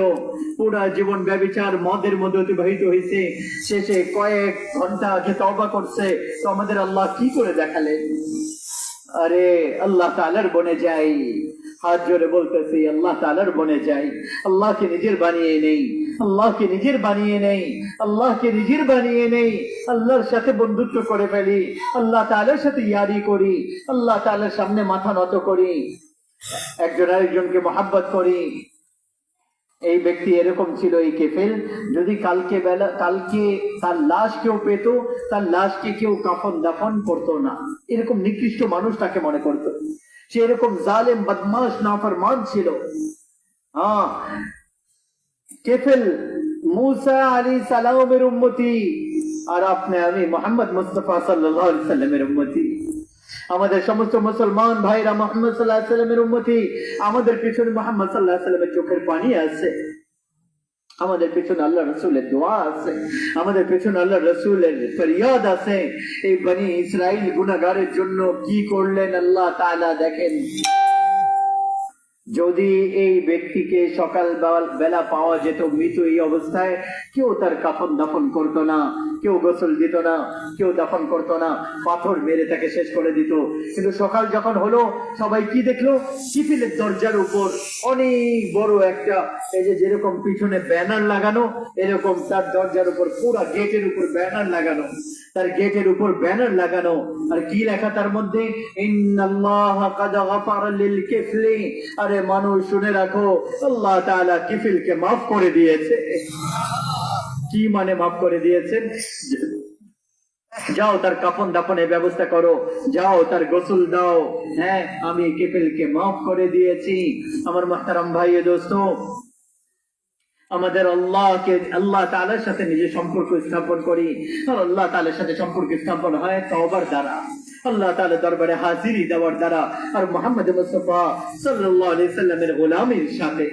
পুরা জীবন ব্যভিচার মদের মধ্যে অতিবাহিত হয়েছে। শেষে কয়েক ঘন্টা আগে তওবা করছে। তো আমাদের আল্লাহ কি করে দেখালেন? আরে আল্লাহ তাআলার বনে যাই। হাত জোরে বলতেছি, আল্লাহ তাআলার বনে যাই। আল্লাহকে নিজের বানিয়ে নেই, আল্লাহকে নিজের বানিয়ে নেই, আল্লাহকে নিজের বানিয়ে নেই। আল্লাহর সাথে বন্ধুত্ব করে ফেলি, আল্লাহ তাআলার সাথে ইয়ারি করি, আল্লাহ তাআলার সামনে মাথা নত করি, একজন আরেকজনকে মহাব্বত করি। এই ব্যক্তি এরকম ছিল, এই কিফিল। যদি কালকে তার লাশ কেউ পেত, তার লাশকে কেউ কাফন দাফন করতো না। এরকম নিকৃষ্ট মানুষ তাকে মনে করত। সে এরকম জালেম, বদমাশ, নাফরমান ছিল। কিফিল মুসা আলাইহিস সালামের উম্মতি, আর আপনি আমি মুহাম্মদ মুস্তাফা সাল্লাল্লাহু আলাইহি সাল্লামের উম্মতি। আমাদের সমস্ত মুসলমান ভাইরা মুহাম্মদ সাল্লাল্লাহু আলাইহি সাল্লামের উম্মতি। আমাদের পিছনে মুহাম্মদ সাল্লাল্লাহু আলাইহি সাল্লামের চোখের পানি আছে, আমাদের পিছনে আল্লাহ রাসূলের দোয়া আছে, আমাদের পিছনে আল্লাহ রাসূলের ফরিয়াদ আছে। এই বনি ইসরাইল গুনাহগারের জন্য কি করলেন আল্লাহ তাআলা দেখেন। যদি এই ব্যক্তিকে সকাল বেলা পাওয়া যেত মৃত এই অবস্থায়, কেউ তার কাফন দাফন করতো না, কেউ গোসল দিত না, কেউ দাফন করতো না, পাথর মেরে তাকে শেষ করে দিত। কিন্তু সকাল যখন হলো, সবাই কি দেখলো? কিফিলের দরজার উপর অনেক বড় একটা, এই যে যেরকম পিছনে ব্যানার লাগানো, এরকম তার দরজার উপর পুরা গেটের উপর ব্যানার লাগানো, তার গেটের উপর ব্যানার লাগানো। আর কি লেখা তার মধ্যে? ইন্নাল্লাহা কাদ গাফারা লিল কিফলি। আরে মানুষ শুনে রাখো, আল্লাহ তাআলা কিফিলকে মাফ করে দিয়েছে। কি মানে মাফ করে দিয়েছেন? যাও তার কাফন দাফনের ব্যবস্থা করো, যাও তার গোসল দাও। হ্যাঁ, আমি কিফিলকে মাফ করে দিয়েছি। আমার মুহতারাম ভাই ও দোস্ত, আমাদের আল্লাহ তাআলার সাথে নিজের সম্পর্ক স্থাপন করি। আর আল্লাহ তাআলার সাথে সম্পর্ক স্থাপন হয় তওবার দ্বারা, আল্লাহ তাআলার দরবারে হাজিরি দেওয়ার দ্বারা, আর মুহাম্মদ মুস্তাফা সাল্লাল্লাহু আলাইহি সাল্লামের গোলামির সাথে।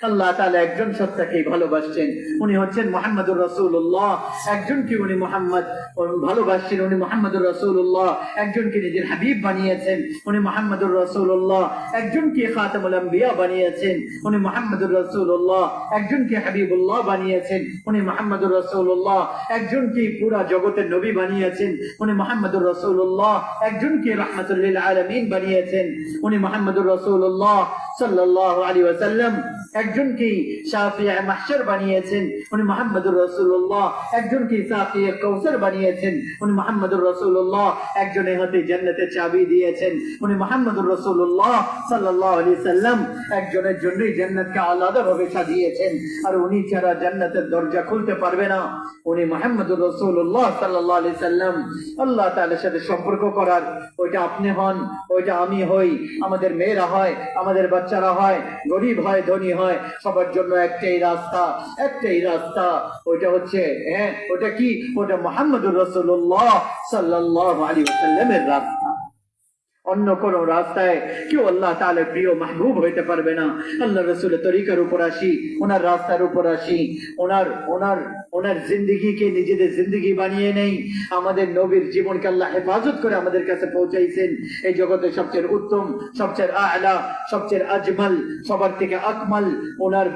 আল্লাহ তাআলা একজন সত্তাকে ভালোবাসছেন, উনি হচ্ছেন মুহাম্মদুর রাসূলুল্লাহ। একজনকে উনি মুহাম্মদ ভালোবাসছেন, উনি মুহাম্মদুর রাসূলুল্লাহ। একজনকে নিজের হাবিব বানিয়েছেন, উনি মুহাম্মদুর রাসূলুল্লাহ। একজনকে খাতামুল আম্বিয়া বানিয়েছেন, উনি মুহাম্মদুর রাসূলুল্লাহ। একজনকে হাবিবুল্লাহ বানিয়েছেন, উনি মুহাম্মদুর রাসূলুল্লাহ। একজনকে পুরা জগতের নবী বানিয়েছেন, উনি মুহাম্মদুর রাসূলুল্লাহ। একজনকে রাহমাতুল লিল আলামিন বানিয়েছেন, উনি মুহাম্মদুর রাসূলুল্লাহ সাল্লাল্লাহু আলাইহি ওয়াসাল্লাম। একজনকে শাফিয়ে মাহশর বানিয়েছেন, উনি মুহাম্মদুর রাসূলুল্লাহ। একজনকে সাকিয়ে কাউসার বানিয়েছেন, উনি মুহাম্মদুর রাসূলুল্লাহ। একজনের হাতে জান্নাতের চাবি দিয়েছেন, উনি মুহাম্মদুর রাসূলুল্লাহ সাল্লাল্লাহু আলাইহি সাল্লাম। একজনের জন্যই জান্নাতকে আলাদাভাবে সাজিয়েছেন, আর উনি ছাড়া জান্নাতের দরজা খুলতে পারবে না, উনি মুহাম্মদুর রাসূলুল্লাহ সাল্লাল্লাহু আলাইহি সাল্লাম। আল্লাহ তাআলার সাথে সম্পর্ক করার, ওইটা আপনি হন, ওইটা আমি হই, আমাদের মেয়েরা হয়, আমাদের বাচ্চারা হয়, গরিব হয়, ধনী হয়, সবার জন্য একটাই রাস্তা, একটাই রাস্তা। ওইটা হচ্ছে, ওটা কি? ওটা মুহাম্মদুর রাসূলুল্লাহ সাল্লাল্লাহু আলাইহি ওয়াসাল্লামের রাস্তা। অন্য কোন রাস্তায় কেউ আল্লাহ তাআলার প্রিয় মাহবুব হইতে পারবে না। আল্লাহ রাসূলের তরিকার উপর আসি, ওনার রাস্তার উপর আসি, ওনার জিন্দেগিকে নিজেদের জিন্দেগি বানিয়ে নেই। আমাদের নবীর জীবনকে আল্লাহ হেফাজত করে আমাদের কাছে পৌঁছাইছেন। এই জগতের সবচেয়ে উত্তম, সবচেয়ে আলা, সবচেয়ে আজমাল, সবার থেকে আকমাল ওনার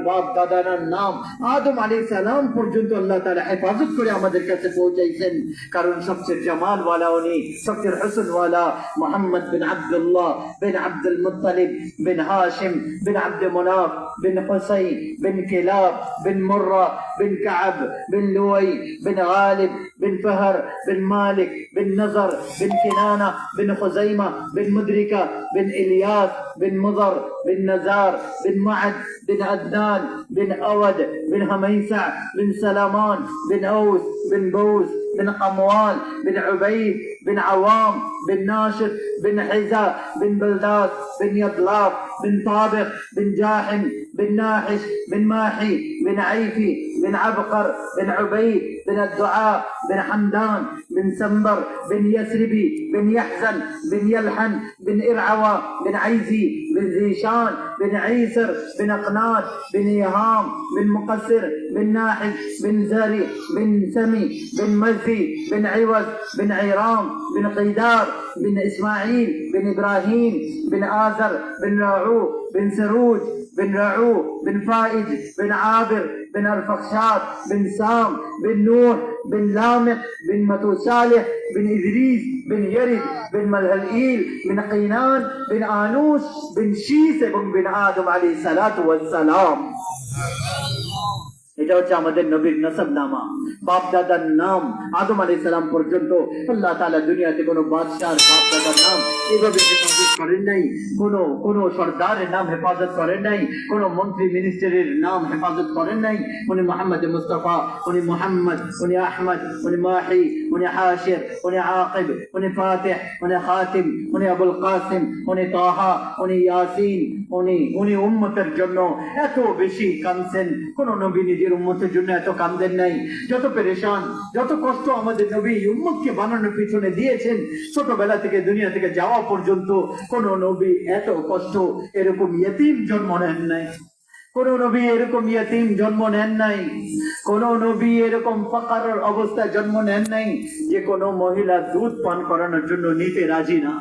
বাপ দাদার নাম আদম আলাইহিস সালাম পর্যন্ত আল্লাহ তাআলা হেফাজত করে আমাদের কাছে পৌঁছাইছেন। কারণ সবচেয়ে জামাল ওয়ালা উনি, সবচেয়ে হুসন ওয়ালা محمد بن عبد الله بن عبد المطلب بن هاشم بن عبد مناف بن حسين بن كلاب بن مرة بن كعب بن لوي بن غالب بن فهر بن مالك بن نزر بن كنانة بن خزيمة بن مدركة بن إلياس بن مضر بن نزار بن معد بن عدنان بن أود بن هميسع بن سلامان بن أوس بن بوس بن قموال بن عبيد بن عوام بن ناشد بن حزا بن بلداد بن يطلاق بن طابق بن جاحم بن ناحش بن ماحي بن عيفي بن عبقر بن عبيد بن الدعاء بن حمدان بن سنبر بن يسربي بن يحزن بن يلحن بن إرعوى بن عيزي بن ذيشان بن عيسر بن أقناط بن يهام بن مقصر بن ناحج بن زري بن سمي بن مزي بن عوز بن عيرام بن قيدار بن إسماعيل بن إبراهيم بن آزر بن راعو بن سروج بن رعو بن فائج بن عابر بن الفخشاد بن سام بن نوح بن لامق بن متوصالح بن إدريس بن يرد بن ملهلئيل بن قينان بن آنوس بن شيس بن آدم عليه الصلاة والسلام. এটা হচ্ছে আমাদের নবীর নসব নামা, বাপ দাদার নাম আদম আলাইহিস সালাম পর্যন্ত আল্লাহ তাআলা দুনিয়াতে কোনো বাদশার বাপ দাদার নাম এইভাবে হেফাজত করেন নাই, কোনো সরদারের নাম হেফাজত করেন নাই, কোনো মন্ত্রী মিনিস্টারের নাম হেফাজত করেন নাই। উনি মুহাম্মদ মুস্তাফা, উনি মুহাম্মদ, উনি আহমদ, উনি মাহি, উনি হাশির, উনি আকিব, উনি ফাতিহ, উনি খাতিম, উনি আবুল কাসিম, উনি তাহা, উনি ইয়াসিন, উনি উম্মতের জন্য এত বেশি কাঁদছেন। কোন নবী নিজের উম্মতের জন্য এত কাঁদেন নাই। যত পেরেশান, যত কষ্ট আমাদের নবী উম্মতকে বানানোর পিছনে দিয়েছেন, ছোটবেলা থেকে দুনিয়া থেকে যাওয়া পর্যন্ত কোন নবী এত কষ্ট এরকম ইয়েতিম জন্ম নেন নাই, কোন নবী এরকম ইয়েতিম জন্ম নেন নাই, কোন নবী এরকম ফাকারের অবস্থায় জন্ম নেন নাই যে কোন মহিলা দুধ পান করানোর জন্য নিতে রাজি না।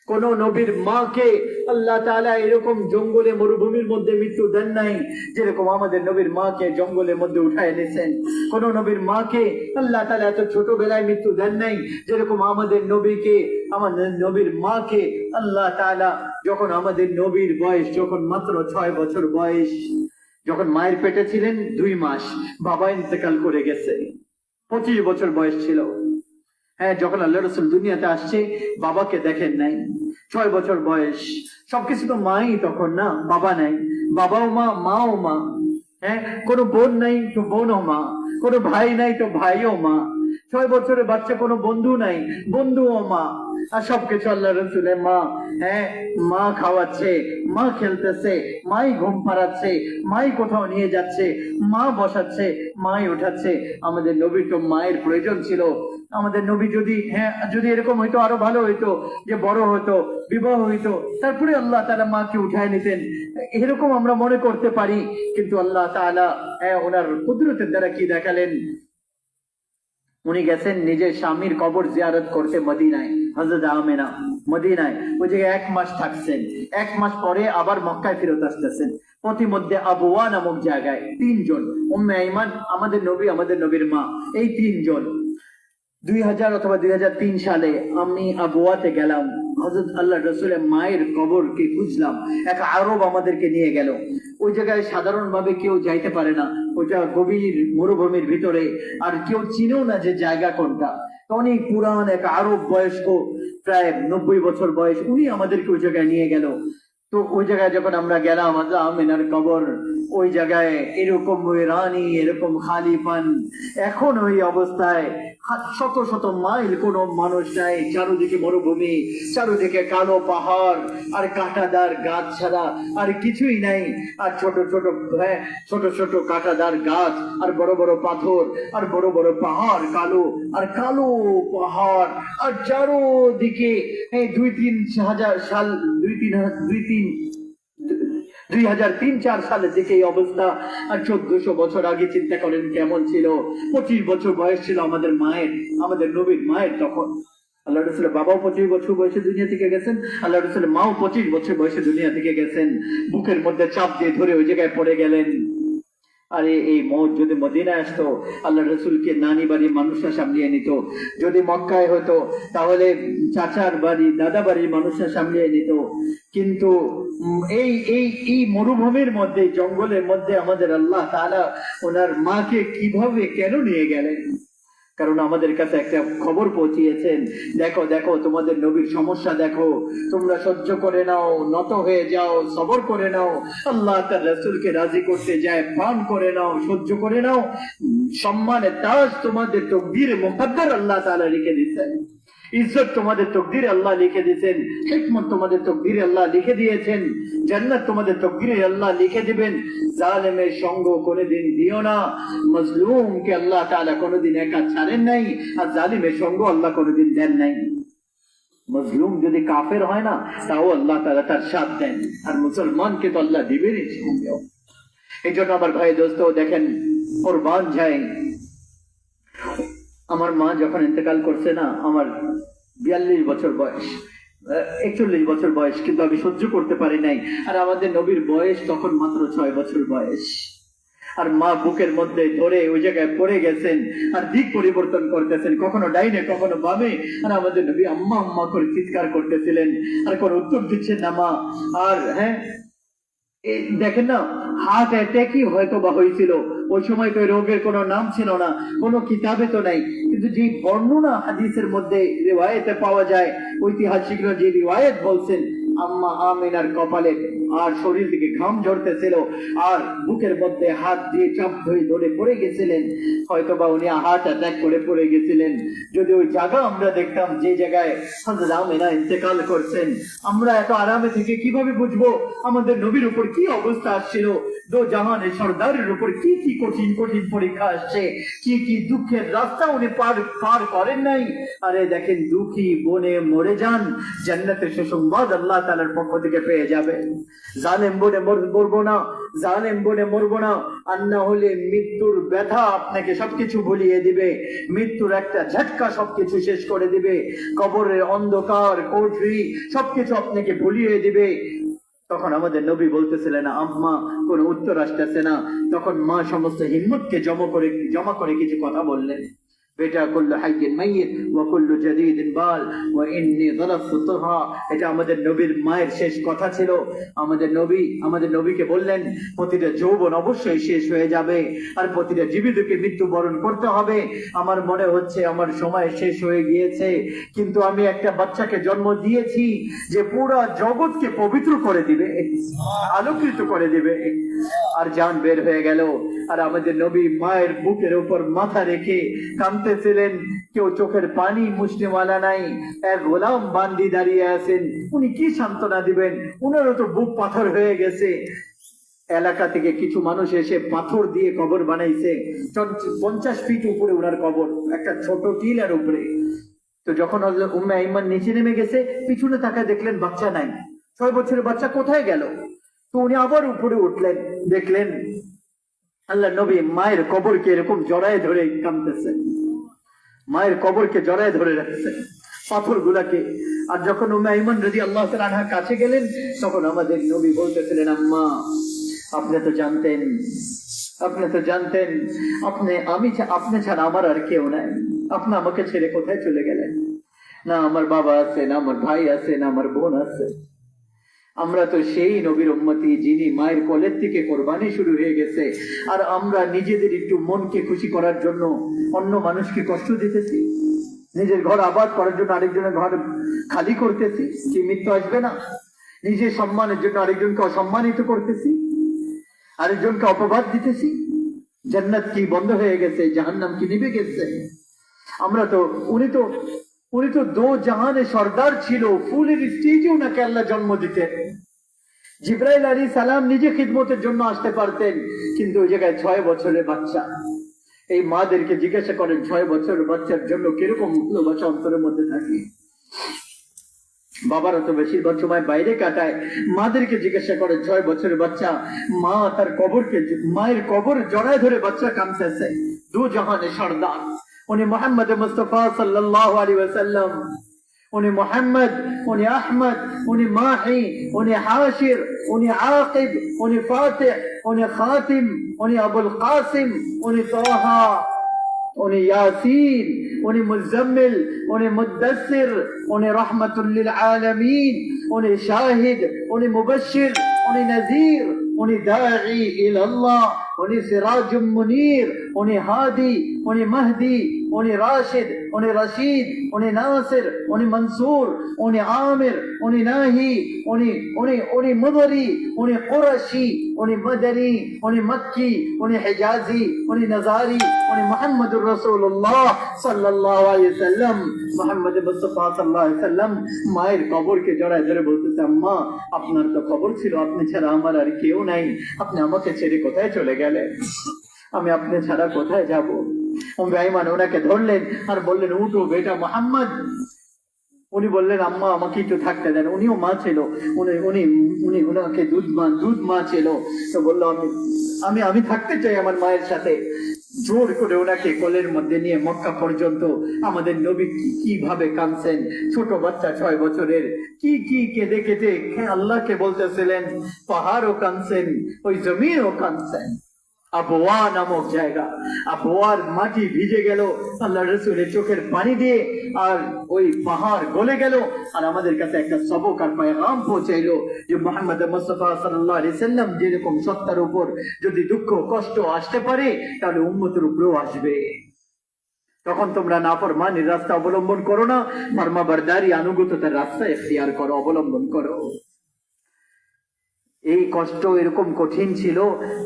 কোন নবীর মাকে আল্লাহ তাআলা এরকম জঙ্গলে মরুভূমির মধ্যে মৃত্যু দেন নাই যেরকম আমাদের নবীর মাকে জঙ্গলের মধ্যে উঠায় এনেছেন। কোন নবীর মাকে আল্লাহ তাআলা এত ছোটবেলায় মৃত্যু দেন নাই যেরকম আমাদের নবীকে, আমাদের নবীর মাকে আল্লাহ তাআলা যখন আমাদের নবীর বয়স যখন মাত্র 6 বছর বয়স, যখন মায়ের পেটে ছিলেন 2 মাস, বাবা ইন্তেকাল করে গেছে, 25 বছর বয়স ছিল। হ্যাঁ, যখন আল্লাহ রাসূল দুনিয়াতে আসছে বাবাকে দেখেন নাই, 6 বছর বয়স। সবকিছু তো মাই তখন না, বাবা নাই, বাবাও মা, মাও মা। হ্যাঁ, কোনো বোন নাই তো বোনও মা, কোনো ভাই নাই তো ভাইও মা। 6 বছরের বাচ্চা, কোনো বন্ধু নাই, বন্ধুও মা। আর সবকিছু আল্লাহ রাসূলের মা। হ্যাঁ, মা খাওয়াচ্ছে, মা খেলতেছে, মাই ঘুম পাড়াচ্ছে, মাই কোথাও নিয়ে যাচ্ছে, মা বসাচ্ছে, মাই উঠাচ্ছে। আমাদের নবীর তো মায়ের প্রয়োজন ছিল। আমাদের নবী যদি এরকম হইতো আরো ভালো হইতো, যে বড় হইতো, বিবাহ হইতো, তারপরে আল্লাহ তাআলা মাকে উঠায় নিতেন, এরকম আমরা মনে করতে পারি। কিন্তু আল্লাহ তাআলা ওনার কুদরতের দ্বারা কি দেখালেন, উনি গেছেন নিজের স্বামীর কবর জিয়ারত করতে মদিনায়, হযরত আমেনা মদিনায়। ওই জায়গায় 1 মাস থাকছেন, 1 মাস পরে আবার মক্কায় ফেরত আসতেছেন। প্রতিমধ্যে আবওয়া নামক জায়গায় 3 জন, উম্মে আইমান, আমাদের নবী, আমাদের নবীর মা, এই 3 জন 2000 অথবা 2003 সালে আমি আবওয়াতে গেলাম, হযরত আল্লাহ রাসূলের মায়ের কবরকে খুঁজলাম। এক আরব আমাদেরকে নিয়ে গেল। ওই জায়গায় সাধারণভাবে কেউ যাইতে পারে না, ওইটা গভীর মরুভূমির ভিতরে, আর কেউ চিনেও না যে জায়গা কোনটা। অনেক পুরান এক আরব বয়স্ক, প্রায় 90 বছর বয়স, উনি আমাদেরকে ওই জায়গায় নিয়ে গেল। তো ওই জায়গায় যখন আমরা গেলাম, আমেনার কবর, ওই জায়গায় এরকম ওই রানী, এরকম খালি পান, এখন ওই অবস্থায় শত শত মাইল কোনো মানুষ নাই, চারোদিকে মরুভূমি, চারোদিকে কালো পাহাড় আর কাঁটাদার গাছ ছাড়া আর কিছুই নাই। আর ছোট ছোট কাঁটাদার গাছ আর বড় বড় পাথর আর বড় বড় পাহাড়, কালো আর কালো পাহাড়, আর চারোদিকে 2003-4 সালের দিকে এই অবস্থা। আর 1400 বছর আগে চিন্তা করেন কেমন ছিল। 25 বছর বয়স ছিল আমাদের মায়ের, আমাদের নবীর মায়ের তখন। আল্লাহ রাসূলের বাবাও 25 বছর বয়সে দুনিয়া থেকে গেছেন, আল্লাহ রাসূলের মাও 25 বছর বয়সে দুনিয়া থেকে গেছেন। বুকের মধ্যে চাপ দিয়ে ধরে ওই জায়গায় পড়ে গেলেন। আরে এই মৌত যদি মদিনায় আসতো, আল্লাহ রাসূলকে নানি বাড়ির মানুষরা সামলিয়ে নিত। যদি মক্কায় হতো তাহলে চাচার বাড়ি, দাদা বাড়ির মানুষরা সামলিয়ে নিত। কিন্তু এই মরুভূমির মধ্যে, জঙ্গলের মধ্যে আমাদের আল্লাহ তাআলা ওনার মাকে কিভাবে কেন নিয়ে গেলেন? কারণ আমাদের কাছে একটা খবর পৌঁছিয়েছেন, দেখো দেখো তোমাদের নবীর সমস্যা দেখো, তোমরা সহ্য করে নাও, নত হয়ে যাও, সবর করে নাও, আল্লাহ তার রাসূলকে রাজি করতে যায়, পান করে নাও, সহ্য করে নাও। সম্মানের তাজ তোমাদের তকদীরে মুকদ্দার আল্লাহ তাআলা লিখে দিয়েছেন। ইজ্জত তোমাদের তকদিরে আল্লাহ লিখে দিয়েছেন, হিকমত তোমাদের তকদিরে আল্লাহ লিখে দিয়েছেন, জান্নাত তোমাদের তকদিরে আল্লাহ লিখে দিবেন। জালেমের সঙ্গ কোনোদিন দিও না। মজলুমকে আল্লাহ তাআলা কোনোদিন একা ছাড়েন নাই, আর জালিমের সঙ্গ আল্লাহ কোনোদিন দেন নাই। মজলুম যদি কাফের হয় না, তাও আল্লাহ তাআলা তার সাথ দেন, আর মুসলমানকে তো আল্লাহ দিবেনই। এই জন্য আমার ভাই দোস্ত দেখেন, কোরবান যায়। আমার মা যখন ইন্তেকাল করছে না, আমার 42 বছর বয়স, 41 বছর বয়স, কিন্তু আমি সহ্য করতে পারি নাই। আর আমাদের নবীর বয়স তখন মাত্র 6 বছর বয়স। আর মা বুকের মধ্যে ধরে ওই জায়গায় পড়ে গেছেন, আর দিক পরিবর্তন করতেছেন, কখনো ডাইনে কখনো বামে। আর আমাদের নবী আম্মা আম্মা করে চিৎকার করতেছিলেন, আর কোনো উত্তর দিচ্ছেন না মা। আর দেখেন না, হার্ট অ্যাটাকই হয়তো বা হয়েছিল। ওই সময় তো রোগের কোনো নাম ছিল না, কোনো কিতাবে তো নাই, কিন্তু যে বর্ণনা হাদিসের মধ্যে রিওয়ায়েতে পাওয়া যায়, ঐতিহাসিকরা যে রিওয়ায়েত বলছেন, আম্মা আমিনার কপালে আর শরীর থেকে ঘাম ঝরতেছিল, আর বুকের মধ্যে হাত দিয়ে চাপ ধরে পড়ে গেছিলেন। হয়তো বা উনি হার্ট অ্যাটাক করে পড়ে গেছিলেন। যদি ওই জায়গা আমরা দেখতাম যে জায়গায় হযরত আমিনা ইন্তেকাল করছেন, আমরা এত আরামে থেকে কিভাবে বুঝবো আমাদের নবীর উপর কি অবস্থা আসছিল, দো জাহানের সর্দারের উপর কি কি কঠিন কঠিন পরীক্ষা আসছে, কি কি দুঃখের রাস্তা উনি পার করেন নাই। আরে দেখেন, দুঃখী বনে মরে যান, জান্নাতের সুসংবাদ আল্লাহ তাআলার পক্ষ থেকে পেয়ে যাবে। জালেম বনে মরবো না, জালেম বনে মরবো না, আর না হলে মৃত্যুর ব্যথা আপনাকে সবকিছু ভুলিয়ে দিবে, মৃত্যুর একটা ঝটকা সবকিছু শেষ করে দিবে, কবরের অন্ধকার কোঠরি সবকিছু আপনাকে ভুলিয়ে দিবে। তখন আমাদের নবী বলতেছিলেন, আম্মা কোন উত্তর আসতেছে না। তখন মা সমস্ত হিম্মতকে জমা করে কিছু কথা বললেন। বেটা, কুল্লু হাইয়িন মাইয়িত ওয়া কুল্লু জাদীদিন বাল ওয়া ইন্নী যালাফতু তুরহা। এটা আমাদের নবীর মায়ের শেষ কথা ছিল। আমাদের নবীকে বললেন, প্রতিটা যৌবন অবশ্যই শেষ হয়ে যাবে, আর প্রতিটা জীবিতকে মৃত্যুবরণ করতে হবে। আমার মনে হচ্ছে আমার সময় শেষ হয়ে গিয়েছে, কিন্তু আমি একটা বাচ্চাকে জন্ম দিয়েছি যে পুরো জগৎকে পবিত্র করে দিবে, আলোকিত করে দিবে। আর জান বের হয়ে গেল, আর আমাদের নবী মায়ের বুকের উপর মাথা রেখে কাঁদতেছিলেন। কেউ চোখের পানি মুছনেওয়ালা নাই, এক গোলাম বান্দি দাঁড়িয়ে আছেন, উনি কি সান্ত্বনা দিবেন? উনারও তো বুক পাথর হয়ে গেছে। এলাকা থেকে কিছু মানুষ এসে পাথর দিয়ে কবর বানাইছে, 50 ফিট উপরে ওনার কবর, একটা ছোট টিলার উপরে। তো যখন উম্মে আইমান নিচে নেমে গেছে, পিছনে তাকায় দেখলেন বাচ্চা নাই। 6 বছরের বাচ্চা কোথায় গেল? তো উনি আবার উপরে উঠলেন, দেখলেন আল্লাহ নবী মায়ের কবরকে এরকম জড়ায় ধরে কাঁদতেছে, মায়ের কবরকে জড়ায় ধরে রাখছে, পাথর গুলাকে। আর যখন উম্মে আইমান রাদিয়াল্লাহু তাআলা আনহার কাছে গেলেন, তখন আমাদের নবী বলতেছিলেন, আম্মা আপনি তো জানতেন আপনি ছাড়া আমার আর কেউ নাই, আপনি আমাকে ছেড়ে কোথায় চলে গেলেন? না আমার বাবা আছে, না আমার ভাই আছে, না আমার বোন আছে। আমরা তো সেই নবীর উম্মতি যিনি মায়ের কোলের থেকে কোরবানি শুরু হয়ে গেছে, আর আমরা নিজেদের একটু মনকে খুশি করার জন্য অন্য মানুষকে কষ্ট দিতেছি, নিজের ঘর আবাদ করার জন্য আরেকজনের ঘর খালি করতেছি। কি মৃত্যু আসবে না? নিজের সম্মানের জন্য আরেকজনকে অসম্মানিত করতেছি, আরেকজনকে অপবাদ দিতেছি। জান্নাত কি বন্ধ হয়ে গেছে? জাহান্নাম কি নিভে গেছে? উনি তো দো জাহানের সর্দার ছিল, ফুলের স্টেজে উনাকে আল্লাহ জন্ম দিতেন। জিবরাইল আলাইহিস সালাম নিজে খিদমতের জন্য আসতে পারতেন, কিন্তু ওই জায়গায় 6 বছরের বাচ্চা। এই মাদেরকে জিজ্ঞাসা করেন, 6 বছরের বাচ্চার জন্য কিরকম ভালোবাসা অন্তরের মধ্যে থাকে। বাবারা তো বেশিরভাগ সময় বাইরে কাটায়, মাদেরকে জিজ্ঞাসা করে 6 বছরের বাচ্চা, মা তার মায়ের কবর জড়ায় ধরে বাচ্চা কাঁদতেছে। দু জাহানের সর্দার উনি মোহাম্মদ মুস্তাফা সাল্লাল্লাহু আলাইহি ওয়াসাল্লাম, উনি মোহাম্মদ, উনি আহমদ, উনি মাহি, উনি হাশির, উনি আকিব, উনি ফাতিহ, উনি খাতিম, উনি আবুল কাসিম, উনি তাহা, উনি ইয়াসিন, উনি মুজাম্মিল, উনি মুদ্দাসির, উনি রাহমাতুল লিল আলামিন, উনি শাহিদ, উনি মুবাশশির, উনি নাযীর, উনি দাঈ ইলা আল্লাহ, উনি সিরাজুম মুনীর, উনি হাদি, উনি মাহদি, উনি রাশিদ, উনি রশিদ, উনি নাসির, উনি মনসুর, উনি আমির, উনি নাহি, উনি উনি উনি মুদরি, উনি কুরাশি, উনি মদনী, উনি মক্কি, উনি হিজাজি, উনি নজারি, উনি মুহাম্মদুর রাসূলুল্লাহ সাল্লাল্লাহু আলাইহি ওয়াসাল্লাম, মুহাম্মদ মুস্তাফা সাল্লাল্লাহু আলাইহি ওয়াসাল্লাম মায়ের কবরকে জড়ায় ধরে বলতেছে, আম্মা আপনার তো কবর ছিল, আপনি ছাড়া আমার আর কেউ নাই, আপনি আমাকে ছেড়ে কোথায় চলে গেলেন, আমি আপনি ছাড়া কোথায় যাব? বেঈমান ওনাকে ধরলেন আর বললেন, উঠো বেটা মুহাম্মদ। উনি বললেন, আম্মা আমাকে একটু থাকতে দেন। উনিও মা ছিল, উনি উনি উনি ওনাকে দুধ মা ছিল। তো বললো, আমি আমি থাকতে চাই আমার মায়ের সাথে। জোর করে ওনাকে কোলের মধ্যে নিয়ে মক্কা পর্যন্ত আমাদের নবী কিভাবে কাঁদছেন, ছোট বাচ্চা 6 বছরের, কি কেঁদে কেঁদে আল্লাহকে বলতেছিলেন। পাহাড়ও কাঁদছেন, ওই জমিনও কাঁদছেন। আবওয়া নামক জায়গা, আবওয়ার মাটি ভিজে গেল আল্লাহ রাসূলের চোখের পানি দিয়ে, আর ওই পাহাড় গলে গেল। আর আমাদের কাছে একটা সবক আর পেগাম পৌঁছাইলো যে মুহাম্মদ মুস্তাফা সাল্লাল্লাহু আলাইহি সাল্লাম যেরকম সত্তার উপর যদি দুঃখ কষ্ট আসতে পারে, তাহলে উম্মতের উপরেও আসবে। তখন তোমরা নাফরমানির রাস্তা অবলম্বন করো না, ফরমাবরদারি আনুগত্যতার রাস্তা ইখতিয়ার করো, অবলম্বন করো। এই কষ্ট এরকম কঠিন ছিল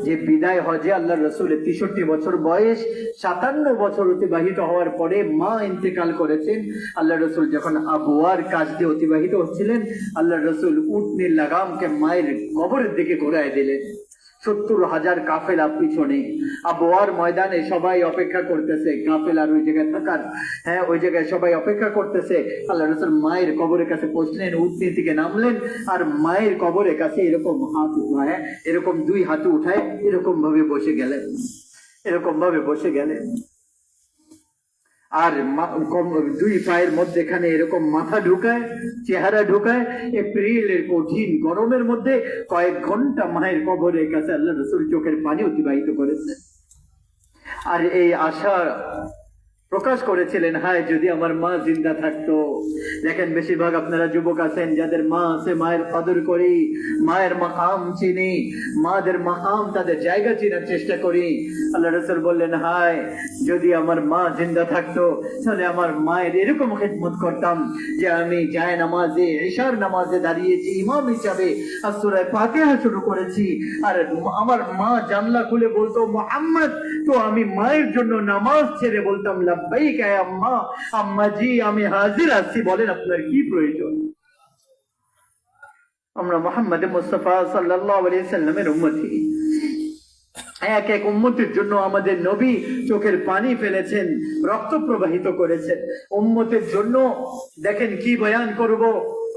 যে বিদায় হজে আল্লাহ রসুলের 63 বছর বয়স, 57 বছর অতিবাহিত হওয়ার পরে মা ইন্তেকাল করেছেন। আল্লাহ রসুল যখন আবওয়ার কাজ দিয়ে অতিবাহিত হচ্ছিলেন, আল্লাহ রসুল উটনির লাগামকে মায়ের কবরের দিকে ঘোরায় দিলেন। 70,000 কাফেলা পিছনে, আবওয়ার ময়দানে সবাই অপেক্ষা করতেছে, কাফেলার ওই জায়গায় থাকার, ওই জায়গায় সবাই অপেক্ষা করতেছে। আল্লাহ রাসূল মায়ের কবরের কাছে পৌঁছলেন, উটনি থেকে নামলেন, আর মায়ের কবরের কাছে এরকম হাত উঠায়, এরকম 2 হাত উঠায় এরকম ভাবে বসে গেলেন, এরকম ভাবে বসে গেলেন। আর 2 পায়ের মধ্যেখানে এরকম মাথা ঢুকায়, চেহারা ঢুকায়। এপ্রিলের কঠিন গরমের মধ্যে কয়েক ঘন্টা মায়ের কবরের কাছে আল্লাহ রাসূল চোখের পানি অতিবাহিত করেছেন। আর এই আশা প্রকাশ করেছিলেন, হায় যদি আমার মা জিন্দা থাকতো। দেখেন বেশিরভাগ আপনারা যুবক আছেন যাদের মা আছে, মায়ের কদর করি, মায়ের মাকাম চিনি, মাদের মাকাম তাদের জায়গা চিনার চেষ্টা করি। আল্লাহ রাসূল বললেন, হায় যদি আমার মা জিন্দা থাকতো, তাহলে আমার মায়ের এরকম খিদমত করতাম যে আমি যায় নামাজে, ইশার নামাজে দাঁড়িয়েছি ইমাম হিসাবে, আর সূরা ফাতিহা শুরু করেছি, আর আমার মা জানলা খুলে বলতো মুহাম্মদ, তো আমি মায়ের জন্য নামাজ ছেড়ে বলতাম লাব্বাইক হে আম্মা, আম্মা জি আমি হাজির আছি, বলেন আপনার কি প্রয়োজন। আমরা মুহাম্মদ মুস্তাফা সাল্লাল্লাহু আলাইহি সাল্লামের উম্মতি, এক এক উম্মতের জন্য আমাদের নবী চোখের পানি ফেলেছেন, রক্ত প্রবাহিত করেছেন উম্মতের জন্য। দেখেন কি বয়ান করব,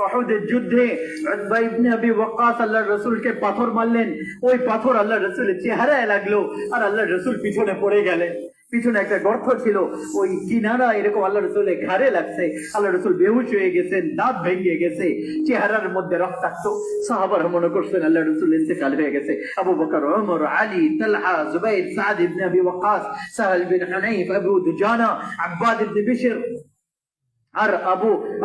উহুদের যুদ্ধে উতবা ইবনে আবি ওয়াক্কাস আল্লাহর রাসূলকে পাথর মারলেন, ওই পাথর আল্লাহর রাসূলের চেহারায় লাগলো, আর আল্লাহর রাসূল পিছনে পড়ে গেলেন। পিছনে একটা গর্ত ছিল, ওই কিনারা এরকম আল্লাহ রাসূলের ঘাড়ে লাগছে, আল্লাহ রাসূল বেহুশ হয়ে গেছেন, দাঁত ভেঙে গেছে, চেহারার মধ্যে রক্তাক্ত। সাহাবারা মনে করছেন আল্লাহ রাসূল ইন্তেকাল হয়ে গেছে। আবু বকর, ওমর, আলী, তালহা, জুবাইর, সাদ ইবনে আবি ওয়াক্কাস, সাহল বিন হুনাইফ, আবু দুজানা, আব্বাদ ইবনে বিশর আর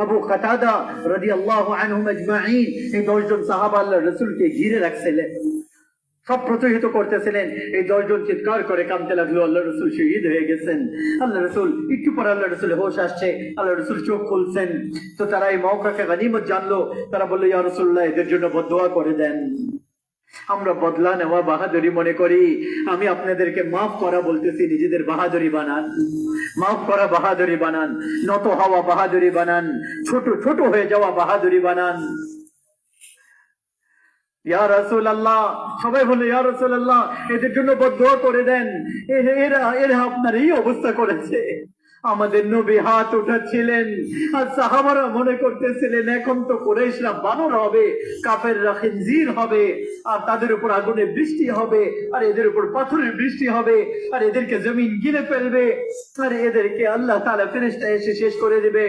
আবু কাতাদা রাদিয়াল্লাহু আনহুম আজমাইন, এই 10 জন সাহাবা আল্লাহর রাসূলকে ঘিরে রাখছিলেন, সব প্রতিহিত করতেছিলেন। এই 10 জন চিৎকার করে কাঁদতে লাগলো, আল্লাহ রাসূল শহীদ হয়ে গেছেন। আল্লাহ রাসূল একটু পরে আল্লাহ রাসূলের হোশ আসছে, আল্লাহ রাসূল চোখ খুলছেন। তো তারা এই মওকাকে গনিমত জানলো, তারা বলল, ইয়া রাসূলুল্লাহ এদের জন্য বদদুয়া করে দেন। আমরা বদলা নেওয়া বাহাদুরি মনে করি, আমি আপনাদেরকে মাফ করা বলতেছি, নিজেদের বাহাদুরি বানান, মাফ করা বাহাদুরি বানান, নত হওয়া বাহাদুরি বানান, ছোট হয়ে যাওয়া বাহাদুরি বানান। ইয়া রাসূলুল্লাহ, সবাই বলে ইয়া রাসূলুল্লাহ এদের জন্য বদদুয়া করে দেন, এরা আপনার এই অবস্থা করেছে। আমাদের নবী হাত উঠাচ্ছিলেন, আর সাহাবারা মনে করতেছিলেন এখন তো কুরাইশরা বানর হবে, কাফেররা খিনজির হবে, আর তাদের উপর আগুনের বৃষ্টি হবে, আর এদের উপর পাথরের বৃষ্টি হবে, আর এদেরকে জমিন গিলে ফেলবে, আর এদেরকে আল্লাহ তাআলা ফেরেশতা এসে শেষ করে দেবে।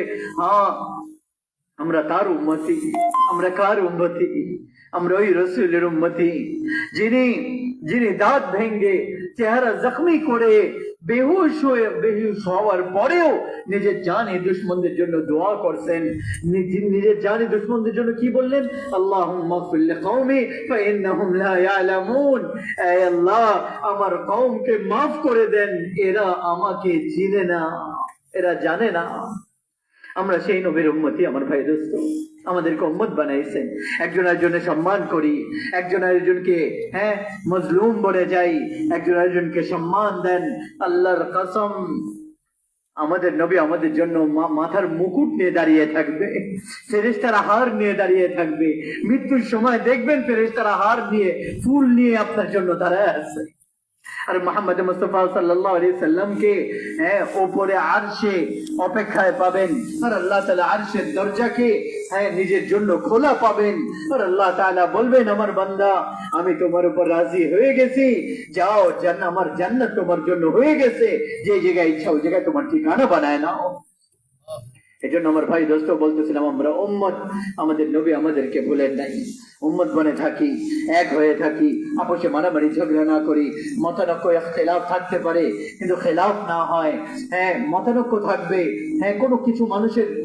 আমরা তার উম্মতি, আমরা কার উম্মতি? আমরা ওই রাসূলের উম্মতি যিনি দাঁত ভেঙে চেহারা জখমি করে বেহুশ হওয়ার পরেও নিজের জানে দুশমনদের জন্য দোয়া করছেন। নিজের জানে দুশমনদের জন্য কি বললেন? আল্লাহুম্মা গফির লিকওমি ফাইন্নাহুম লা ইয়ালামুন। হে আল্লাহ, আমার কওমকে মাফ করে দেন, এরা আমাকে চিনে না, এরা জানে না। আমরা সেই নবীর উম্মতি আমার ভাই দোস্ত, আমাদেরকে উম্মত বানাইছেন। একজন আরেকজনের সম্মান করি, একজন আরেকজনকে মজলুম বলে যাই, একজন আরেকজনকে সম্মান দেন। আল্লাহর কসম, আমাদের নবী আমাদের জন্য মাথার মুকুট নিয়ে দাঁড়িয়ে থাকবে, ফেরেশতারা হার নিয়ে দাঁড়িয়ে থাকবে। মৃত্যুর সময় দেখবেন ফেরেশতারা হার নিয়ে, ফুল নিয়ে আপনার জন্য দাঁড়ায় আছে। আর মুহাম্মদ মুস্তাফা সাল্লাল্লাহু আলাইহি সাল্লামকে উপরে আরশে অপেক্ষায় পাবেন, আর আল্লাহ তাআলা আরশের দরজাকে নিজের জন্য খোলা পাবেন। আর আল্লাহ তাআলা বলবেন, আমার বান্দা, আমি তোমার উপর রাজি হয়ে গেছি, যাও, আমার জান্নাত তোমার জন্য হয়ে গেছে, যে জায়গায় ইচ্ছা ওই জায়গায় তোমার ঠিকানা বানায় নাও। এজন্য আমার ভাই দোস্ত বলতেছিলাম, আমরা উম্মত, আমাদের নবী আমাদেরকে ভুলেন নাই। উম্মত বনে থাকি, এক হয়ে থাকি, আপোষে মারামারি ঝগড়া না করি। মতানৈক্য খেলাফ থাকতে পারে, কিন্তু খেলাফ না হয়। মতানৈক্য থাকবে, কোনো কিছু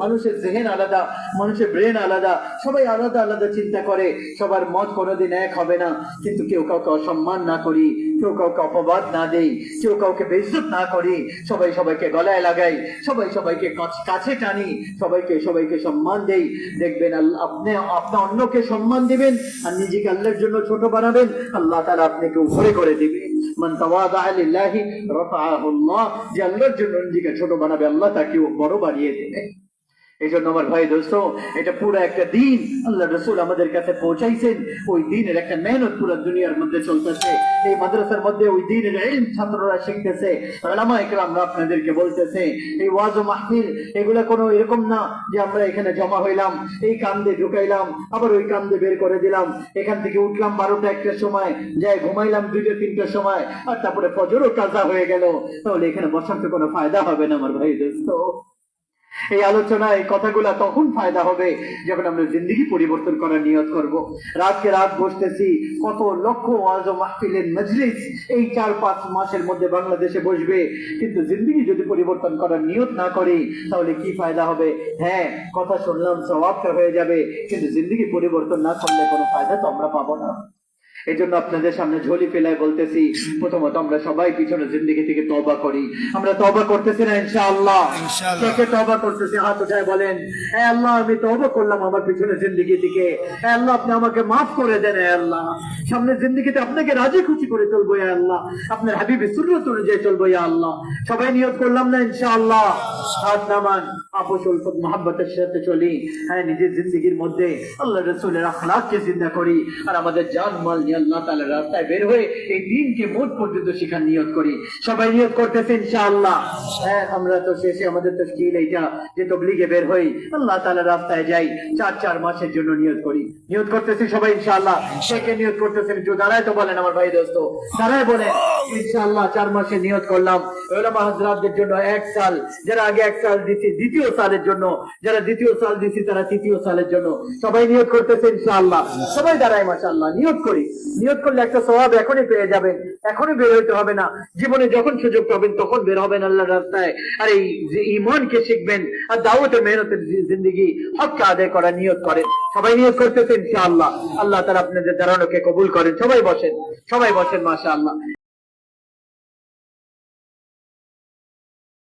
মানুষের জেহেন আলাদা, মানুষের ব্রেন আলাদা, সবাই আলাদা আলাদা চিন্তা করে, সবার মত কোনোদিন এক হবে না। কিন্তু কেউ কাউকে অসম্মান না করি, কেউ কাউকে অপবাদ না দেই, কেউ কাউকে বেইজ্জত না করি, সবাই সবাইকে গলায় লাগাই, সবাই সবাইকে কাছে টানি, সবাইকে সম্মান দেই। দেখবেন আপনি অন্যকে সম্মান দিবেন আর নিজেকে আল্লাহর জন্য ছোট বানাবেন, আল্লাহ তাআলা আপনাকে উপরে করে দিবে। মান তাওয়াদা লিল্লাহি রাফাআহু আল্লাহ, যে আল্লাহর জন্য নিজেকে ছোট বানাবে, আল্লাহ তাকে বড় বানিয়ে দেবে। এই জন্য আমার ভাই দোস্ত, এটা পুরো একটা দিন আল্লাহ রাসূল আমাদের কাছে পৌঁছাইছেন। ওই দিনের একটা মেহনত পুরো দুনিয়ার মধ্যে চলতেছে। এই মাদ্রাসার মধ্যে ওই দিনের ইলম ছাত্ররা শিখতেছে, উলামা ইকরামরা আপনাদেরকে বলতেছে। এই ওয়াজ ও মাহফিল এগুলা কোনো এরকম না যে আমরা এখানে জমা হইলাম, এই কান্দে ঢুকাইলাম, আবার ওই কান্দে বের করে দিলাম, এখান থেকে উঠলাম 12টা 1টার সময়, যাই ঘুমাইলাম 2টা 3টার সময়, আর তারপরে ফজরও কাজা হয়ে গেল। তাহলে এখানে বসার তো কোনো ফায়দা হবে না আমার ভাই দোস্ত। এই আলোচনা, এই কথাগুলা তখন ফায়দা হবে যখন আমরা জিন্দেগি পরিবর্তন করার নিয়ত করব। রাতকে রাত বসতেছি, কত লক্ষ ওয়াজ ও মাহফিলের মজলিস এই 4-5 মাসের মধ্যে বাংলাদেশে বসবে, কিন্তু জিন্দেগি যদি পরিবর্তন করার নিয়ত না করি তাহলে কি ফায়দা হবে? কথা শুনলাম, সওয়াবটা হয়ে যাবে, কিন্তু জিন্দেগি পরিবর্তন না করলে কোনো ফায়দা তো আমরা পাবো না। এই জন্য আপনাদের সামনে ঝোলি ফেলায় বলতেছি, প্রথমত আমরা সবাই পিছনে জিন্দেগি থেকে তওবা করি। আমরা তওবা করতেছি না ইনশাআল্লাহ? কে তওবা করতেছি হাত উঠায় বলেন, হে আল্লাহ, আমি তওবা করলাম আমার পিছনে জিন্দেগি থেকে। হে আল্লাহ, আপনি আমাকে মাফ করে দেন। হে আল্লাহ, সামনে জিন্দেগিতে আপনাকে রাজি খুশি করে চলবো। হে আল্লাহ, আপনার হাবিবের সুন্নাত অনুযায়ী চলবো। হে আল্লাহ, সবাই নিয়ত করলাম না ইনশাআল্লাহ? হাত নামান, আপোষ উলফত মহব্বতের সাথে চলি। নিজের জিন্দেগির মধ্যে আল্লাহ রাসূলের আখলাককে জিন্দা করি, আর আমাদের জান মাল নিয়ে আল্লাহ তাআলার রাস্তায় বের হয়ে এই দিনকে মোট পর্যন্ত শেখার নিয়ত করি। সবাই নিয়ত করতেছে ইনশাআল্লাহ? আমরা তো শেষে আমাদের তাশকিল এইটা যে তাবলীগে বের হই, আল্লাহ তাআলার রাস্তায় যাই, 4 মাসের জন্য নিয়ত করি। নিয়ত করতেছি সবাই ইনশাআল্লাহ? কে নিয়ত করতেছেন একটু দাঁড়ায় তো বলেন আমার ভাই দোস্ত, দাঁড়ায় বলেন ইনশাআল্লাহ। 4 মাসে নিয়ত করলাম। উলামা হযরতদের জন্য 1 সাল, যারা আগে 1 সাল দিছি 2য় সালের জন্য, যারা 2য় সাল দিছি তারা 3য় সালের জন্য। সবাই নিয়ত করতেছে ইনশাআল্লাহ? সবাই দাঁড়ায় মাশাআল্লাহ, নিয়ত করি। নিয়ত করলে একটা সওয়াব এখনই পেয়ে যাবেন, এখনই বের হইতে হবে না। জীবনে যখন সুযোগ পাবেন তখন বের হবেন আল্লাহর রাস্তায়, আর এই যে ঈমানকে শিখবেন আর দাওয়াতে মেহনতের জিন্দেগি হককে আদায় করার নিয়ত করেন। সবাই নিয়ত করতেছেন ইনশাআল্লাহ? আল্লাহ তাআলা আপনাদের দাঁড়ানোকে কবুল করেন। সবাই বসেন মাশাআল্লাহ।